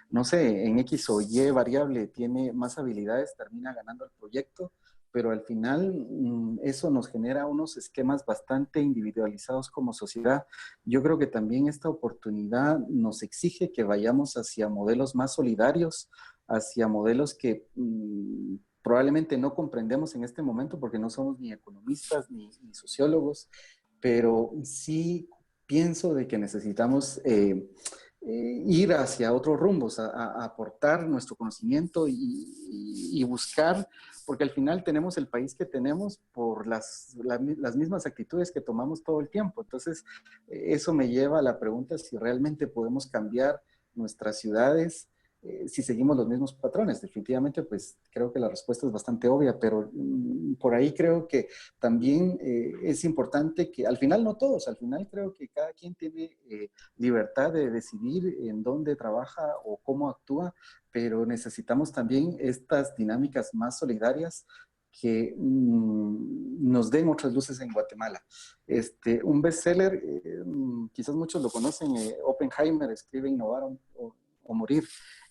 no sé, en X o Y variable tiene más habilidades, termina ganando el proyecto, pero al final eso nos genera unos esquemas bastante individualizados como sociedad. Yo creo que también esta oportunidad nos exige que vayamos hacia modelos más solidarios, hacia modelos que probablemente no comprendemos en este momento porque no somos ni economistas ni sociólogos, pero sí pienso de que necesitamos ir hacia otros rumbos, a aportar nuestro conocimiento y buscar, porque al final tenemos el país que tenemos por las mismas actitudes que tomamos todo el tiempo. Entonces, eso me lleva a la pregunta si realmente podemos cambiar nuestras ciudades si seguimos los mismos patrones. Definitivamente, pues creo que la respuesta es bastante obvia, pero por ahí creo que también es importante que al final no todos, al final creo que cada quien tiene libertad de decidir en dónde trabaja o cómo actúa, pero necesitamos también estas dinámicas más solidarias que nos den otras luces en Guatemala. Un bestseller, quizás muchos lo conocen, Oppenheimer escribe Innovar o Morir,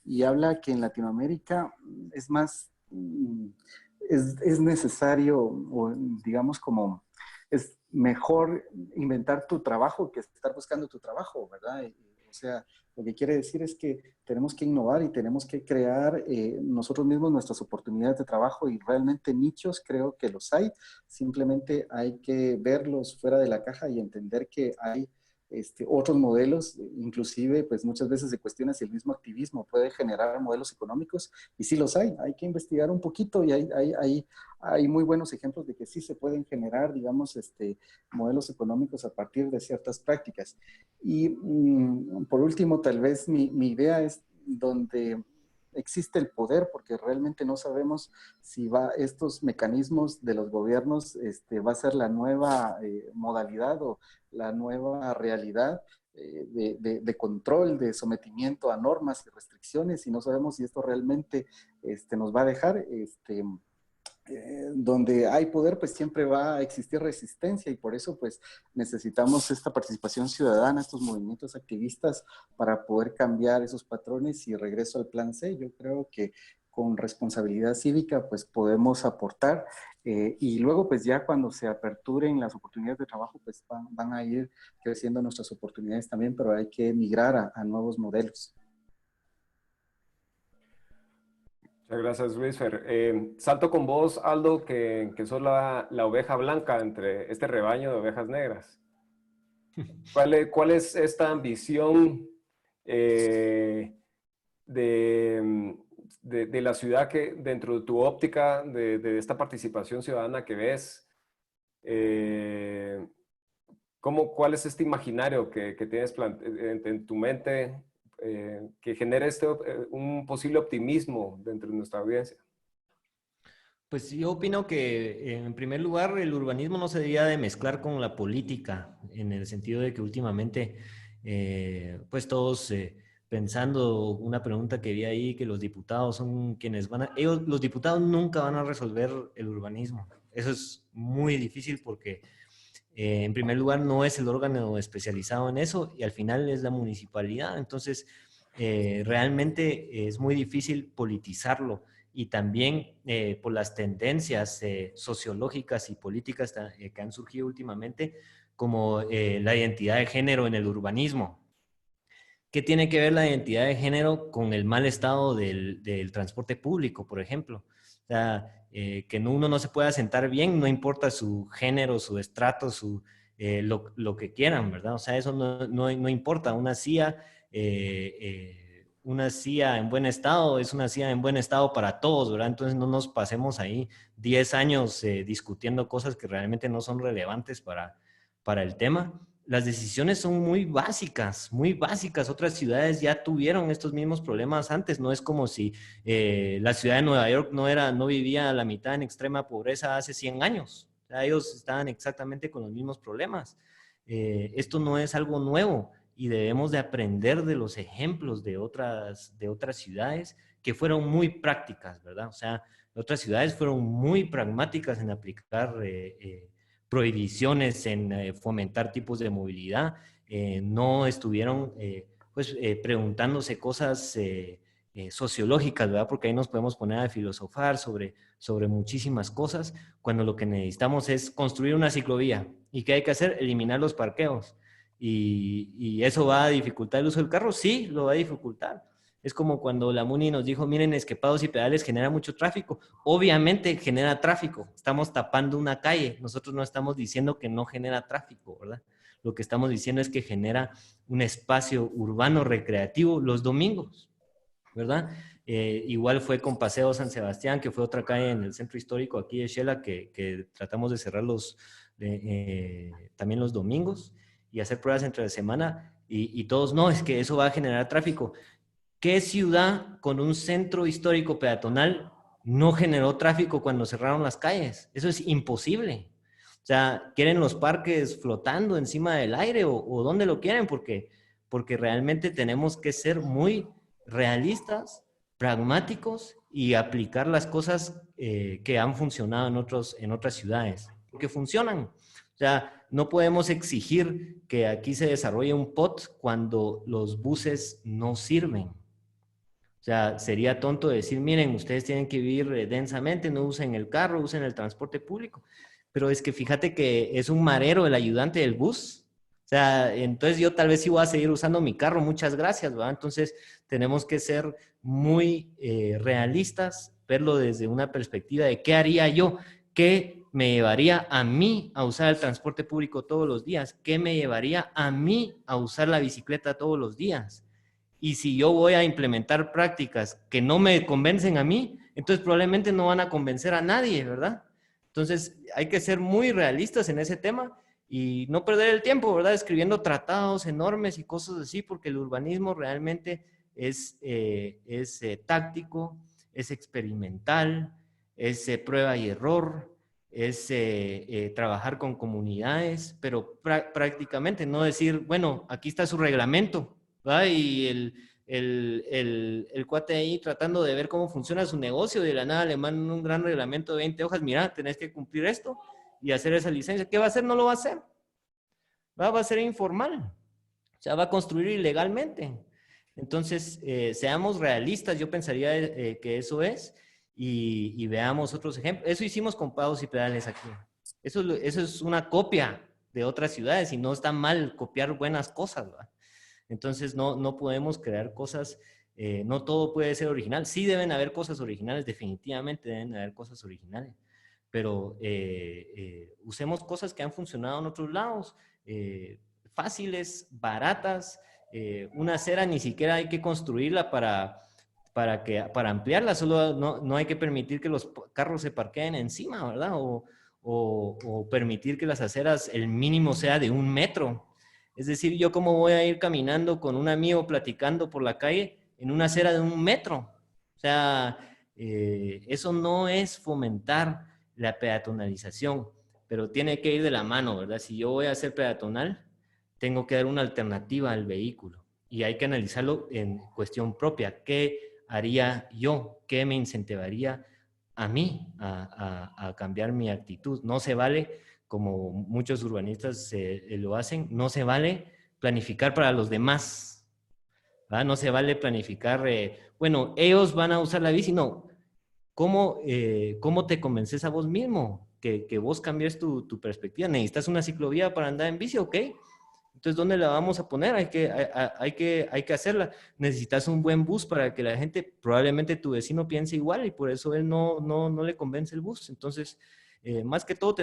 y habla que en Latinoamérica es más, es necesario, o digamos como, es mejor inventar tu trabajo que estar buscando tu trabajo, ¿verdad? O sea, lo que quiere decir es que tenemos que innovar y tenemos que crear nosotros mismos nuestras oportunidades de trabajo, y realmente nichos creo que los hay, simplemente hay que verlos fuera de la caja y entender que hay otros modelos. Inclusive pues muchas veces se cuestiona si el mismo activismo puede generar modelos económicos, y sí los hay que investigar un poquito, y hay muy buenos ejemplos de que sí se pueden generar, digamos, modelos económicos a partir de ciertas prácticas. Y por último, tal vez mi idea es donde existe el poder, porque realmente no sabemos si estos mecanismos de los gobiernos va a ser la nueva modalidad o la nueva realidad de control, de sometimiento a normas y restricciones, y no sabemos si esto realmente nos va a dejar donde hay poder, pues siempre va a existir resistencia, y por eso pues necesitamos esta participación ciudadana, estos movimientos activistas para poder cambiar esos patrones. Y regreso al plan C, yo creo que con responsabilidad cívica pues podemos aportar y luego pues ya cuando se aperturen las oportunidades de trabajo pues van a ir creciendo nuestras oportunidades también, pero hay que migrar a nuevos modelos. Muchas gracias, Luisfer. Salto con vos, Aldo, que sos la oveja blanca entre este rebaño de ovejas negras. ¿Cuál es esta ambición de la ciudad que, dentro de tu óptica, de esta participación ciudadana que ves? ¿Cuál es este imaginario que tienes en tu mente que genera un posible optimismo dentro de nuestra audiencia? Pues yo opino que, en primer lugar, el urbanismo no se debería de mezclar con la política, en el sentido de que últimamente, pues todos pensando, una pregunta que vi ahí, que los diputados son quienes los diputados nunca van a resolver el urbanismo. Eso es muy difícil porque, en primer lugar, no es el órgano especializado en eso, y al final es la municipalidad. Entonces, realmente es muy difícil politizarlo. Y también por las tendencias sociológicas y políticas que han surgido últimamente, como la identidad de género en el urbanismo. ¿Qué tiene que ver la identidad de género con el mal estado del transporte público, por ejemplo? O sea, que uno no se pueda sentar bien, no importa su género, su estrato, lo que quieran, ¿verdad? O sea, eso no importa. Una silla en buen estado es una silla en buen estado para todos, ¿verdad? Entonces no nos pasemos ahí 10 años discutiendo cosas que realmente no son relevantes para el tema. Las decisiones son muy básicas, muy básicas. Otras ciudades ya tuvieron estos mismos problemas antes. No es como si la ciudad de Nueva York no vivía a la mitad en extrema pobreza hace 100 años. O sea, ellos estaban exactamente con los mismos problemas. Esto no es algo nuevo, y debemos de aprender de los ejemplos de otras ciudades que fueron muy prácticas, ¿verdad? O sea, otras ciudades fueron muy pragmáticas en aplicar prohibiciones, en fomentar tipos de movilidad, no estuvieron preguntándose cosas sociológicas, ¿verdad? Porque ahí nos podemos poner a filosofar sobre muchísimas cosas, cuando lo que necesitamos es construir una ciclovía. ¿Y qué hay que hacer? Eliminar los parqueos. ¿Y eso va a dificultar el uso del carro? Sí, lo va a dificultar. Es como cuando la MUNI nos dijo, miren, esquepados y pedales genera mucho tráfico. Obviamente genera tráfico. Estamos tapando una calle. Nosotros no estamos diciendo que no genera tráfico, ¿verdad? Lo que estamos diciendo es que genera un espacio urbano recreativo los domingos, ¿verdad? Igual fue con Paseo San Sebastián, que fue otra calle en el centro histórico aquí de Xela, que tratamos de cerrar también los domingos y hacer pruebas entre la semana, y todos, no, es que eso va a generar tráfico. ¿Qué ciudad con un centro histórico peatonal no generó tráfico cuando cerraron las calles? Eso es imposible. O sea, ¿quieren los parques flotando encima del aire o dónde lo quieren? Porque realmente tenemos que ser muy realistas, pragmáticos y aplicar las cosas que han funcionado en otras ciudades, porque funcionan. O sea, no podemos exigir que aquí se desarrolle un POT cuando los buses no sirven. O sea, sería tonto decir, miren, ustedes tienen que vivir densamente, no usen el carro, usen el transporte público. Pero es que fíjate que es un marero el ayudante del bus. O sea, entonces yo tal vez sí voy a seguir usando mi carro, muchas gracias, ¿verdad? Entonces tenemos que ser muy realistas, verlo desde una perspectiva de qué haría yo, qué me llevaría a mí a usar el transporte público todos los días, qué me llevaría a mí a usar la bicicleta todos los días. Y si yo voy a implementar prácticas que no me convencen a mí, entonces probablemente no van a convencer a nadie, ¿verdad? Entonces hay que ser muy realistas en ese tema y no perder el tiempo, ¿verdad? Escribiendo tratados enormes y cosas así, porque el urbanismo realmente es táctico, es experimental, es prueba y error, es trabajar con comunidades, pero prácticamente no decir, bueno, aquí está su reglamento, ¿verdad? Y el cuate ahí tratando de ver cómo funciona su negocio, y de la nada le mandan un gran reglamento de 20 hojas, mira, tenés que cumplir esto y hacer esa licencia. ¿Qué va a hacer? No lo va a hacer. Va a ser informal. O sea, va a construir ilegalmente. Entonces, seamos realistas, yo pensaría que eso es, y veamos otros ejemplos. Eso hicimos con pagos y pedales aquí. Eso es una copia de otras ciudades y no está mal copiar buenas cosas, ¿verdad? Entonces no podemos crear cosas, no todo puede ser original. Sí deben haber cosas originales, definitivamente deben haber cosas originales, pero usemos cosas que han funcionado en otros lados, fáciles, baratas. Una acera ni siquiera hay que construirla para ampliarla, solo no hay que permitir que los carros se parqueen encima, ¿verdad? O permitir que las aceras, el mínimo sea de 1 metro. Es decir, yo cómo voy a ir caminando con un amigo platicando por la calle en una acera de 1 metro. O sea, eso no es fomentar la peatonalización, pero tiene que ir de la mano, ¿verdad? Si yo voy a ser peatonal, tengo que dar una alternativa al vehículo y hay que analizarlo en cuestión propia. ¿Qué haría yo? ¿Qué me incentivaría a mí a cambiar mi actitud? No se vale, como muchos urbanistas lo hacen, no se vale planificar para los demás, ¿verdad? No se vale planificar, bueno, ellos van a usar la bici, no. ¿Cómo te convences a vos mismo que vos cambies tu perspectiva? ¿Necesitas una ciclovía para andar en bici? Ok. Entonces, ¿dónde la vamos a poner? Hay que hacerla. Necesitas un buen bus para que la gente, probablemente tu vecino piense igual y por eso él no le convence el bus. Entonces, más que todo,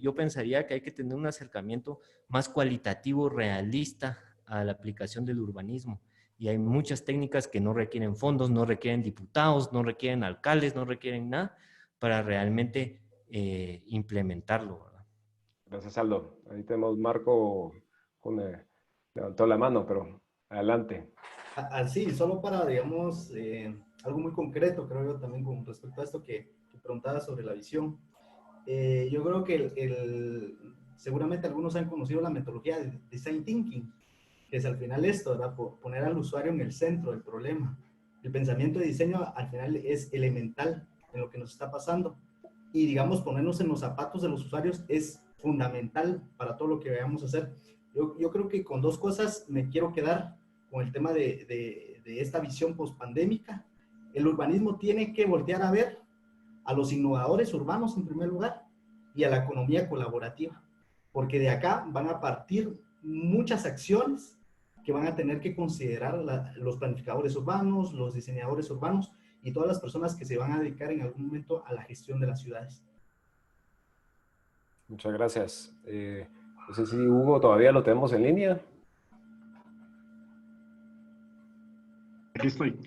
yo pensaría que hay que tener un acercamiento más cualitativo, realista a la aplicación del urbanismo. Y hay muchas técnicas que no requieren fondos, no requieren diputados, no requieren alcaldes, no requieren nada para realmente implementarlo, ¿verdad? Gracias, Aldo. Ahí tenemos Marco, levantó la mano, pero adelante. Sí, solo para, digamos, algo muy concreto, creo yo también con respecto a esto que preguntaba sobre la visión. Yo creo que seguramente algunos han conocido la metodología de Design Thinking, que es al final esto, ¿verdad? Poner al usuario en el centro del problema. El pensamiento de diseño al final es elemental en lo que nos está pasando. Y digamos, ponernos en los zapatos de los usuarios es fundamental para todo lo que vayamos a hacer. Yo creo que con 2 cosas me quiero quedar con el tema de de esta visión pospandémica, el urbanismo tiene que voltear a ver a los innovadores urbanos en primer lugar y a la economía colaborativa, porque de acá van a partir muchas acciones que van a tener que considerar los planificadores urbanos, los diseñadores urbanos y todas las personas que se van a dedicar en algún momento a la gestión de las ciudades. Muchas gracias. No sé si Hugo todavía lo tenemos en línea. Aquí estoy.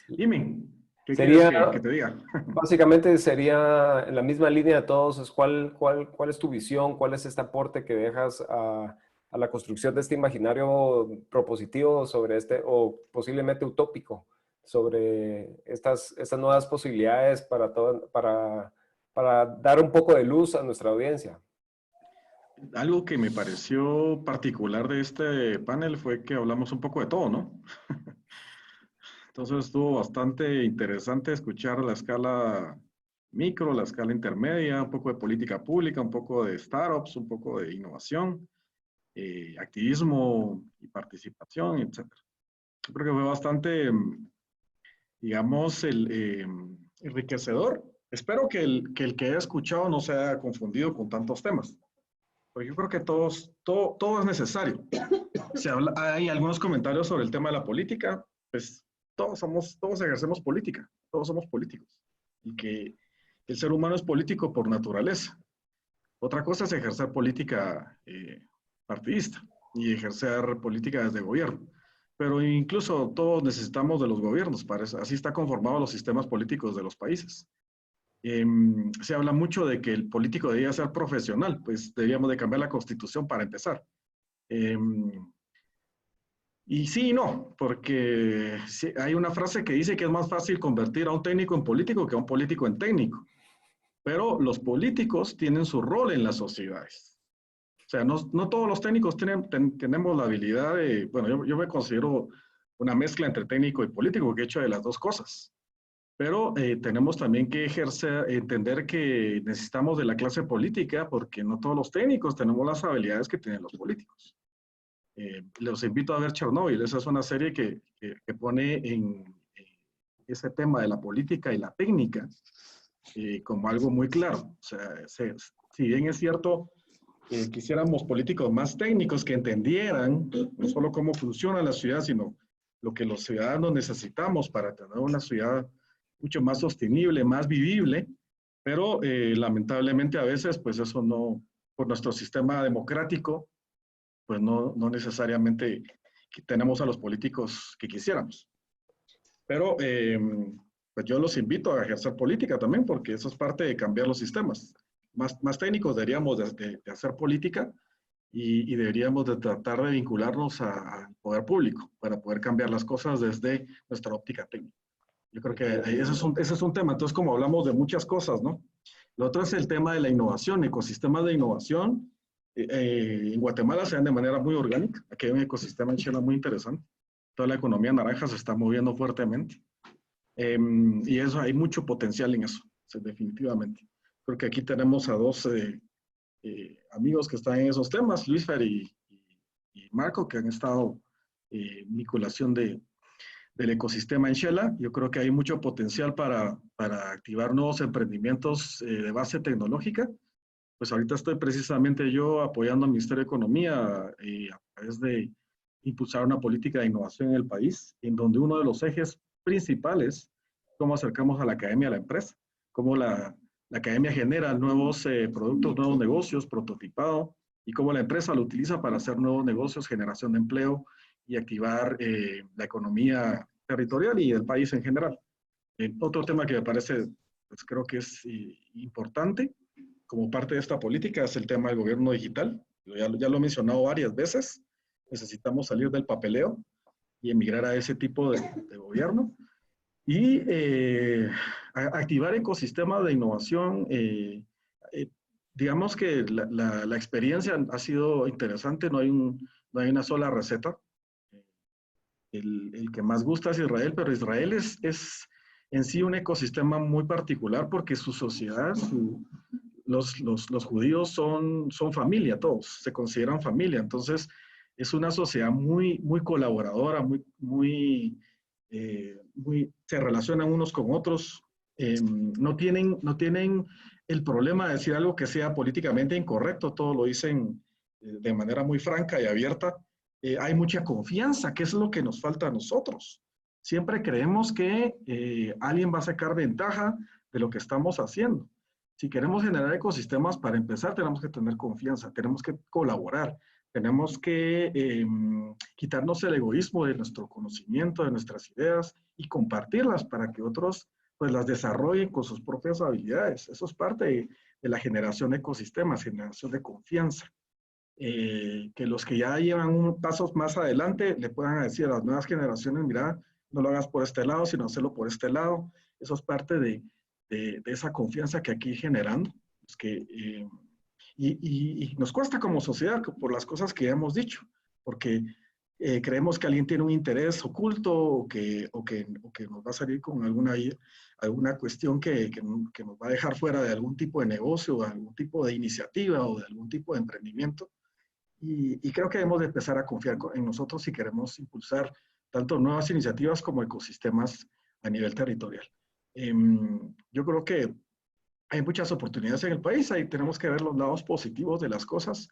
Dime, ¿qué quieres que te diga? Básicamente sería en la misma línea de todos, es ¿cuál es tu visión? ¿Cuál es este aporte que dejas a la construcción de este imaginario propositivo sobre o posiblemente utópico, sobre estas nuevas posibilidades para dar un poco de luz a nuestra audiencia? Algo que me pareció particular de este panel fue que hablamos un poco de todo, ¿no? Entonces estuvo bastante interesante escuchar la escala micro, la escala intermedia, un poco de política pública, un poco de startups, un poco de innovación, activismo y participación, etc. Yo creo que fue bastante, digamos, enriquecedor. Espero que el que haya escuchado no se haya confundido con tantos temas. Porque yo creo que todo es necesario. Hay algunos comentarios sobre el tema de la política, pues todos ejercemos política, todos somos políticos. Y que el ser humano es político por naturaleza. Otra cosa es ejercer política partidista y ejercer política desde gobierno. Pero incluso todos necesitamos de los gobiernos, así están conformados los sistemas políticos de los países. Se habla mucho de que el político debería ser profesional, pues deberíamos de cambiar la constitución para empezar. Y sí y no, porque hay una frase que dice que es más fácil convertir a un técnico en político que a un político en técnico. Pero los políticos tienen su rol en las sociedades. O sea, no todos los técnicos tenemos la habilidad de, bueno, yo me considero una mezcla entre técnico y político, porque he hecho de las dos cosas. Pero tenemos también que entender que necesitamos de la clase política, porque no todos los técnicos tenemos las habilidades que tienen los políticos. Los invito a ver Chernobyl, esa es una serie que pone en ese tema de la política y la técnica como algo muy claro. O sea, si bien es cierto, quisiéramos políticos más técnicos que entendieran no solo cómo funciona la ciudad, sino lo que los ciudadanos necesitamos para tener una ciudad mucho más sostenible, más vivible, pero lamentablemente a veces, pues eso no, por nuestro sistema democrático, pues no necesariamente tenemos a los políticos que quisiéramos. Pero pues yo los invito a ejercer política también, porque eso es parte de cambiar los sistemas. Más técnicos deberíamos de hacer política y deberíamos de tratar de vincularnos al poder público para poder cambiar las cosas desde nuestra óptica técnica. Yo creo que ese es un tema. Entonces, como hablamos de muchas cosas, ¿no? Lo otro es el tema de la innovación, ecosistemas de innovación. En Guatemala se dan de manera muy orgánica. Aquí hay un ecosistema en Chile muy interesante. Toda la economía naranja se está moviendo fuertemente. Y eso, hay mucho potencial en eso, definitivamente. Creo que aquí tenemos a dos amigos que están en esos temas, Luis Fer y Marco, que han estado en vinculación del ecosistema en Shela. Yo creo que hay mucho potencial para activar nuevos emprendimientos de base tecnológica. Pues ahorita estoy precisamente yo apoyando al Ministerio de Economía a través de impulsar una política de innovación en el país, en donde uno de los ejes principales, cómo acercamos a la academia a la empresa, cómo la academia genera nuevos productos, nuevos negocios, prototipado, y cómo la empresa lo utiliza para hacer nuevos negocios, generación de empleo y activar la economía territorial y el país en general. Otro tema que me parece, pues creo que es importante como parte de esta política es el tema del gobierno digital. Ya lo he mencionado varias veces. Necesitamos salir del papeleo y emigrar a ese tipo de gobierno. Y activar ecosistemas de innovación. Digamos que la experiencia ha sido interesante, no hay una sola receta. El que más gusta es Israel, pero Israel es en sí un ecosistema muy particular porque su sociedad, los judíos son familia, todos se consideran familia. Entonces, es una sociedad muy, muy colaboradora, se relacionan unos con otros, no tienen el problema de decir algo que sea políticamente incorrecto, todo lo dicen de manera muy franca y abierta. Hay mucha confianza, que es lo que nos falta a nosotros. Siempre creemos que alguien va a sacar ventaja de lo que estamos haciendo. Si queremos generar ecosistemas, para empezar, tenemos que tener confianza, tenemos que colaborar, tenemos que quitarnos el egoísmo de nuestro conocimiento, de nuestras ideas y compartirlas para que otros pues las desarrollen con sus propias habilidades. Eso es parte de la generación de ecosistemas, generación de confianza. Que los que ya llevan pasos más adelante le puedan decir a las nuevas generaciones, mira, no lo hagas por este lado, sino hacerlo por este lado. Eso es parte de esa confianza que aquí generando. Es que, y nos cuesta como sociedad por las cosas que ya hemos dicho, porque creemos que alguien tiene un interés oculto o que nos va a salir con alguna cuestión que nos va a dejar fuera de algún tipo de negocio, o de algún tipo de iniciativa o de algún tipo de emprendimiento. Y creo que debemos de empezar a confiar en nosotros si queremos impulsar tanto nuevas iniciativas como ecosistemas a nivel territorial. Yo creo que hay muchas oportunidades en el país, ahí tenemos que ver los lados positivos de las cosas.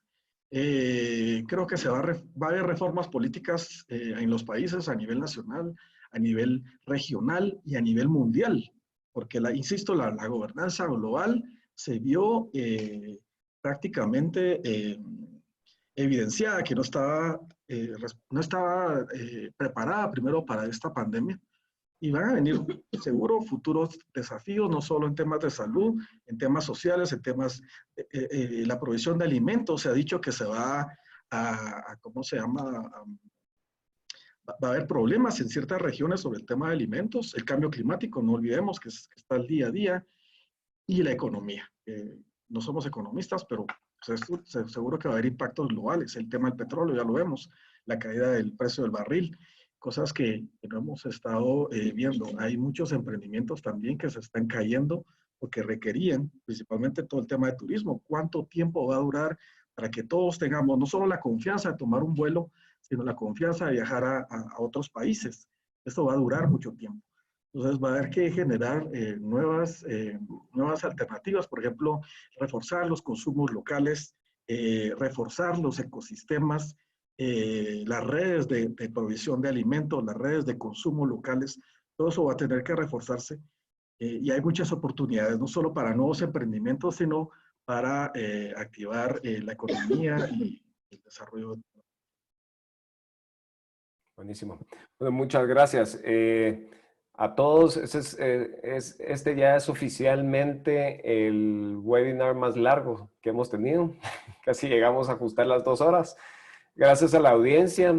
Creo que va a haber reformas políticas en los países a nivel nacional, a nivel regional y a nivel mundial, porque, insisto, la gobernanza global se vio prácticamente evidenciada que no estaba preparada primero para esta pandemia. Y van a venir seguro futuros desafíos, no solo en temas de salud, en temas sociales, en temas la provisión de alimentos. Se ha dicho que se va ¿cómo se llama? Va a haber problemas en ciertas regiones sobre el tema de alimentos, el cambio climático, no olvidemos que está al día a día, y la economía. No somos economistas, pero seguro que va a haber impactos globales. El tema del petróleo, ya lo vemos, la caída del precio del barril, cosas que no hemos estado viendo. Hay muchos emprendimientos también que se están cayendo porque requerían, principalmente todo el tema de turismo, cuánto tiempo va a durar para que todos tengamos no solo la confianza de tomar un vuelo, sino la confianza de viajar a otros países. Esto va a durar mucho tiempo. Entonces va a haber que generar nuevas alternativas, por ejemplo, reforzar los consumos locales, reforzar los ecosistemas, las redes de provisión de alimentos, las redes de consumo locales, todo eso va a tener que reforzarse y hay muchas oportunidades, no solo para nuevos emprendimientos, sino para activar la economía y el desarrollo. Buenísimo. Bueno, muchas gracias. A todos, este ya es oficialmente el webinar más largo que hemos tenido. Casi llegamos a ajustar las 2 horas. Gracias a la audiencia.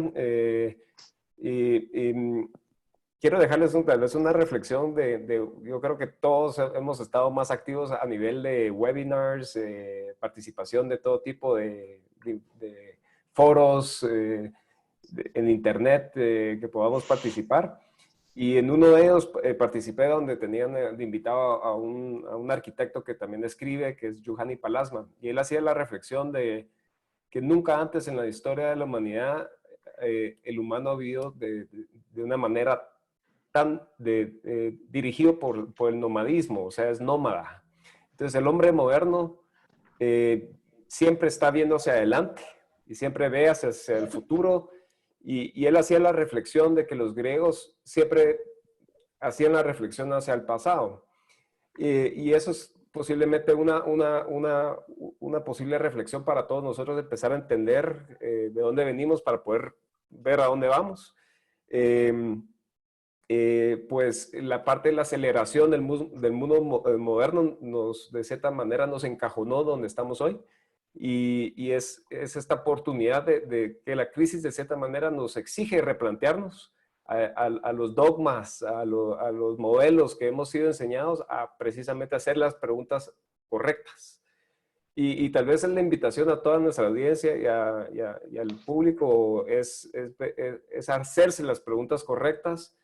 Quiero dejarles tal vez una reflexión yo creo que todos hemos estado más activos a nivel de webinars, participación de todo tipo de foros en internet que podamos participar. Y en uno de ellos participé donde tenían de invitado a un arquitecto que también escribe, que es Juhani Palasma. Y él hacía la reflexión de que nunca antes en la historia de la humanidad el humano ha vivido de una manera tan dirigido por el nomadismo, o sea, es nómada. Entonces el hombre moderno siempre está viendo hacia adelante y siempre ve hacia el futuro. Y él hacía la reflexión de que los griegos siempre hacían la reflexión hacia el pasado. Y eso es posiblemente una posible reflexión para todos nosotros, de empezar a entender de dónde venimos para poder ver a dónde vamos. Pues la parte de la aceleración del mundo moderno de cierta manera nos encajonó donde estamos hoy. Y es esta oportunidad de que la crisis de cierta manera nos exige replantearnos a los dogmas, a los modelos que hemos sido enseñados a precisamente hacer las preguntas correctas. Y tal vez la invitación a toda nuestra audiencia y al público es hacerse las preguntas correctas,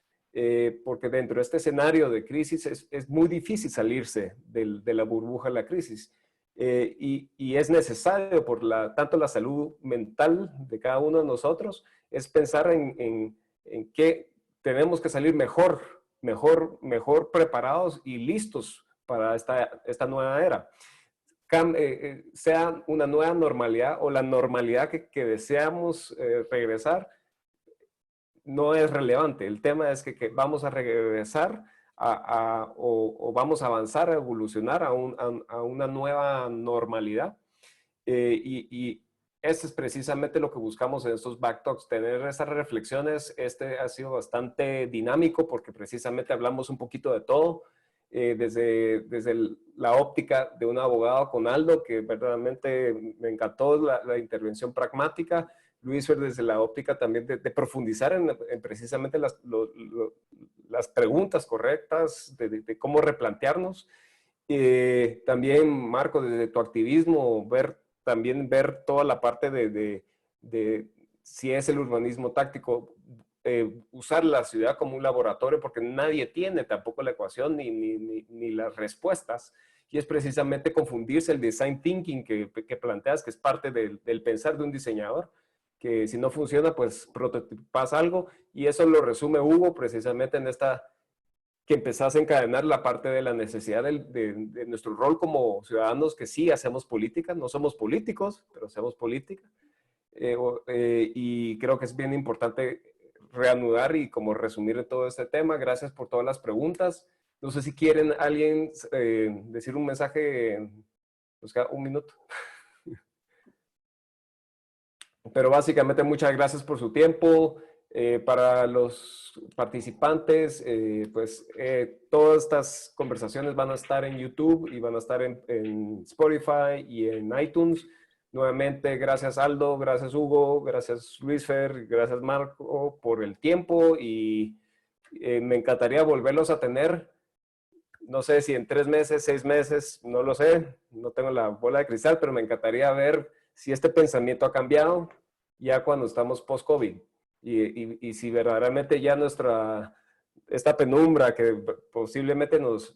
porque dentro de este escenario de crisis es muy difícil salirse de la burbuja de la crisis. y es necesario por tanto la salud mental de cada uno de nosotros, es pensar en que tenemos que salir mejor preparados y listos para esta nueva era. Sea una nueva normalidad o la normalidad que deseamos regresar, no es relevante. El tema es que vamos a regresar o vamos a avanzar, a evolucionar a una nueva normalidad. Y eso es precisamente lo que buscamos en estos Backtalks, tener esas reflexiones. Este ha sido bastante dinámico porque precisamente hablamos un poquito de todo, desde la óptica de un abogado con Aldo, que verdaderamente me encantó la intervención pragmática. Luis, desde la óptica también de profundizar en precisamente las preguntas correctas, de cómo replantearnos. También, Marco, desde tu activismo, también ver toda la parte de si es el urbanismo táctico, usar la ciudad como un laboratorio, porque nadie tiene tampoco la ecuación ni las respuestas. Y es precisamente confundirse el design thinking que planteas, que es parte del pensar de un diseñador, que si no funciona, pues prototipas algo, y eso lo resume Hugo precisamente en esta, que empezás a encadenar la parte de la necesidad de nuestro rol como ciudadanos, que sí hacemos política, no somos políticos, pero hacemos política, y creo que es bien importante reanudar y como resumir todo este tema. Gracias por todas las preguntas. No sé si quieren alguien decir un mensaje, pues cada un minuto. Pero básicamente muchas gracias por su tiempo. Para los participantes, todas estas conversaciones van a estar en YouTube y van a estar en Spotify y en iTunes. Nuevamente, gracias Aldo, gracias Hugo, gracias Luisfer, gracias Marco por el tiempo, y me encantaría volverlos a tener. No sé si en 3 meses, 6 meses, no lo sé, no tengo la bola de cristal, pero me encantaría ver si este pensamiento ha cambiado ya cuando estamos post-COVID, y si verdaderamente ya esta penumbra que posiblemente nos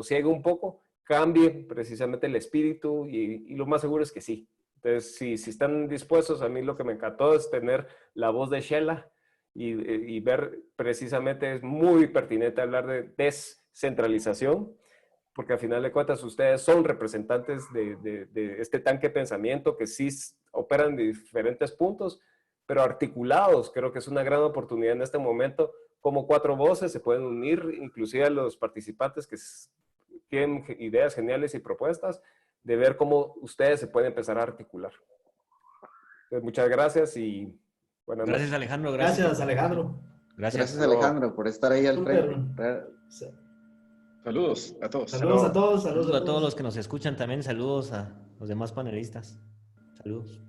ciegue un poco, cambie precisamente el espíritu, y lo más seguro es que sí. Entonces, si están dispuestos, a mí lo que me encantó es tener la voz de Shela y ver precisamente, es muy pertinente hablar de descentralización, porque al final de cuentas ustedes son representantes de este tanque de pensamiento que sí operan de diferentes puntos, pero articulados. Creo que es una gran oportunidad en este momento, como 4 voces se pueden unir, inclusive a los participantes que tienen ideas geniales y propuestas, de ver cómo ustedes se pueden empezar a articular. Entonces, muchas gracias y buenas noches. Gracias, Alejandro. Gracias, Alejandro. Gracias, Alejandro, por estar ahí al frente. Saludos a todos. Saludos a todos. Saludos a todos los que nos escuchan también. Saludos a los demás panelistas. Saludos.